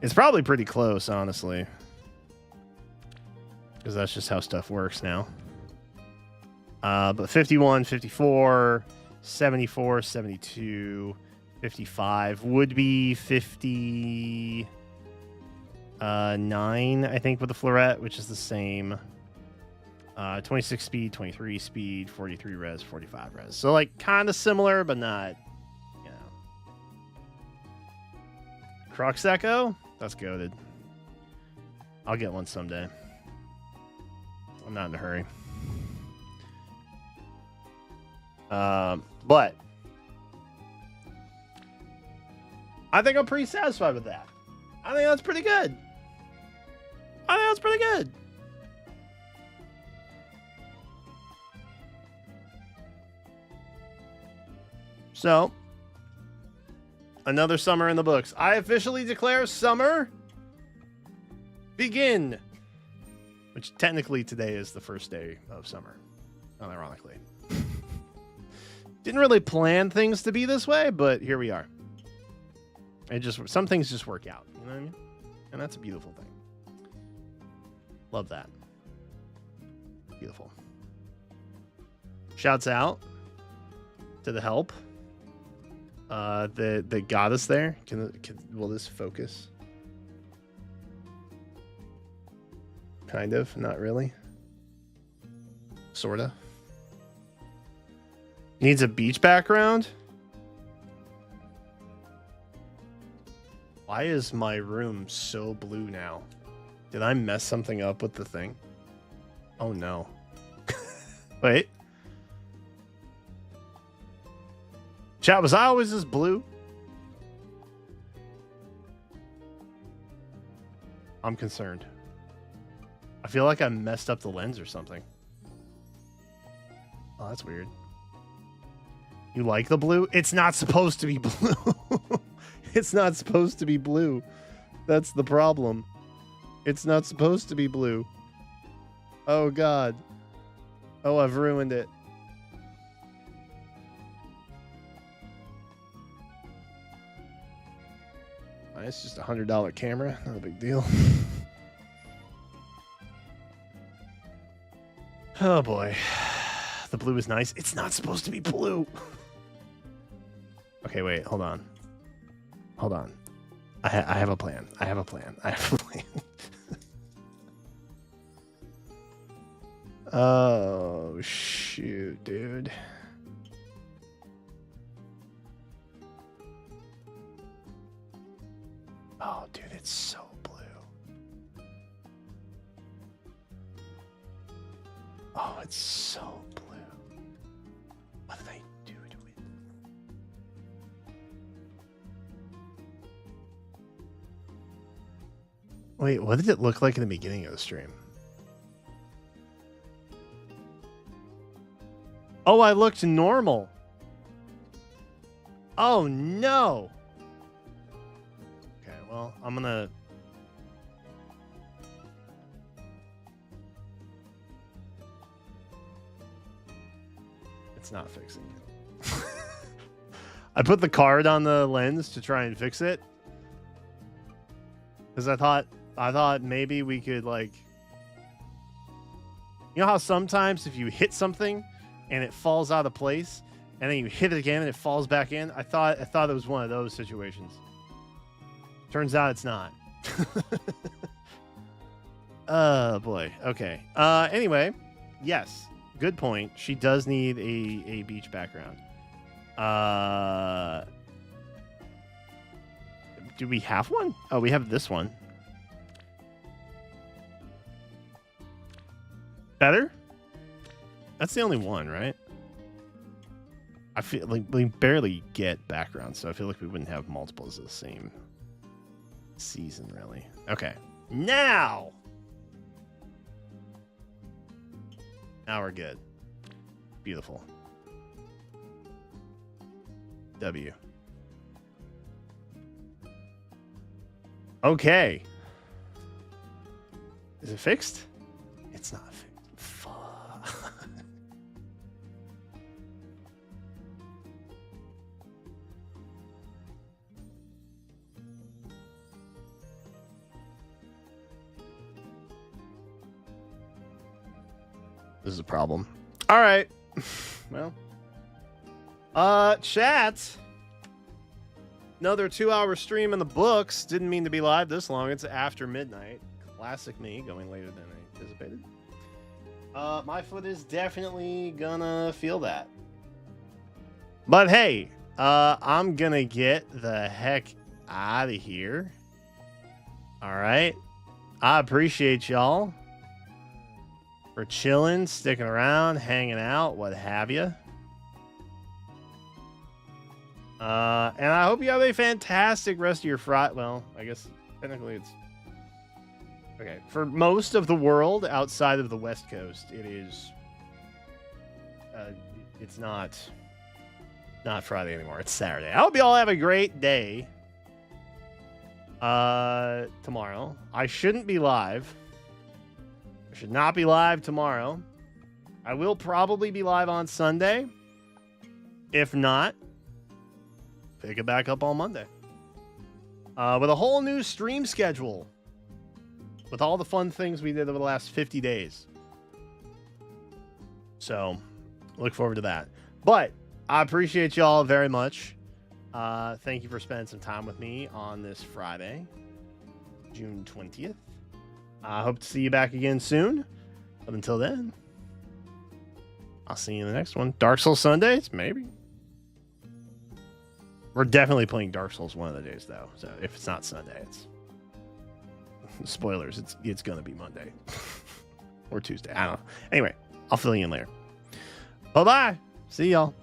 It's probably pretty close, honestly, because that's just how stuff works now. But 51, 54, 74, 72, 55 would be 59, I think, with the floret, which is the same. 26 speed, 23 speed, 43 res, 45 res. So like kind of similar, but not, you know. Crux Echo? That's goated. I'll get one someday. I'm not in a hurry. But I think I'm pretty satisfied with that. I think that's pretty good. So, another summer in the books. I officially declare summer begin. Which technically today is the first day of summer. Unironically. Didn't really plan things to be this way, but here we are. Some things just work out. You know what I mean? And that's a beautiful thing. Love that. Beautiful. Shouts out to the help. That got us there. Will this focus? Kind of, not really. Sorta. Needs a beach background. Why is my room so blue now? Did I mess something up with the thing? Oh no. Wait. Chat, was I always this blue? I'm concerned. I feel like I messed up the lens or something. Oh, that's weird. You like the blue? It's not supposed to be blue. It's not supposed to be blue. That's the problem. It's not supposed to be blue. Oh, God. Oh, I've ruined it. It's just a $100 camera. Not a big deal. Oh, boy. The blue is nice. It's not supposed to be blue. Okay, wait. Hold on. I have a plan. I have a plan. Oh, shoot, dude. Oh, dude, it's so blue. Oh, it's so blue. What did I do to it? Wait, what did it look like in the beginning of the stream? Oh, I looked normal. Oh, no. Okay, well, I'm gonna... It's not fixing it. I put the card on the lens to try and fix it. Because I thought maybe we could, like... You know how sometimes if you hit something and it falls out of place, and then you hit it again and it falls back in? I thought it was one of those situations. Turns out it's not. Oh, boy. Okay. Anyway, yes. Good point. She does need a beach background. Do we have one? Oh, we have this one. Better? That's the only one, right? I feel like we barely get backgrounds, so I feel like we wouldn't have multiples of the same season, really. Okay. Now we're good. Beautiful. W. Okay. Is it fixed? It's not fixed. Fuck. This is a problem. All right. Well. Chat. Another 2-hour stream in the books. Didn't mean to be live this long. It's after midnight. Classic me, going later than I anticipated. My foot is definitely gonna feel that. But hey, I'm gonna get the heck out of here. All right. I appreciate y'all for chilling, sticking around, hanging out, what have you. And I hope you have a fantastic rest of your Friday. Well, I guess technically it's okay. For most of the world outside of the West Coast, it is. It's not Friday anymore. It's Saturday. I hope you all have a great day. Tomorrow I shouldn't be live. I should not be live tomorrow. I will probably be live on Sunday. If not, pick it back up on Monday. With a whole new stream schedule. With all the fun things we did over the last 50 days. So, look forward to that. But, I appreciate y'all very much. Thank you for spending some time with me on this Friday, June 20th. I hope to see you back again soon. But until then, I'll see you in the next one. Dark Souls Sundays? Maybe. We're definitely playing Dark Souls one of the days, though. So if it's not Sunday, it's... Spoilers, it's going to be Monday. Or Tuesday. I don't know. Anyway, I'll fill you in later. Bye-bye. See y'all.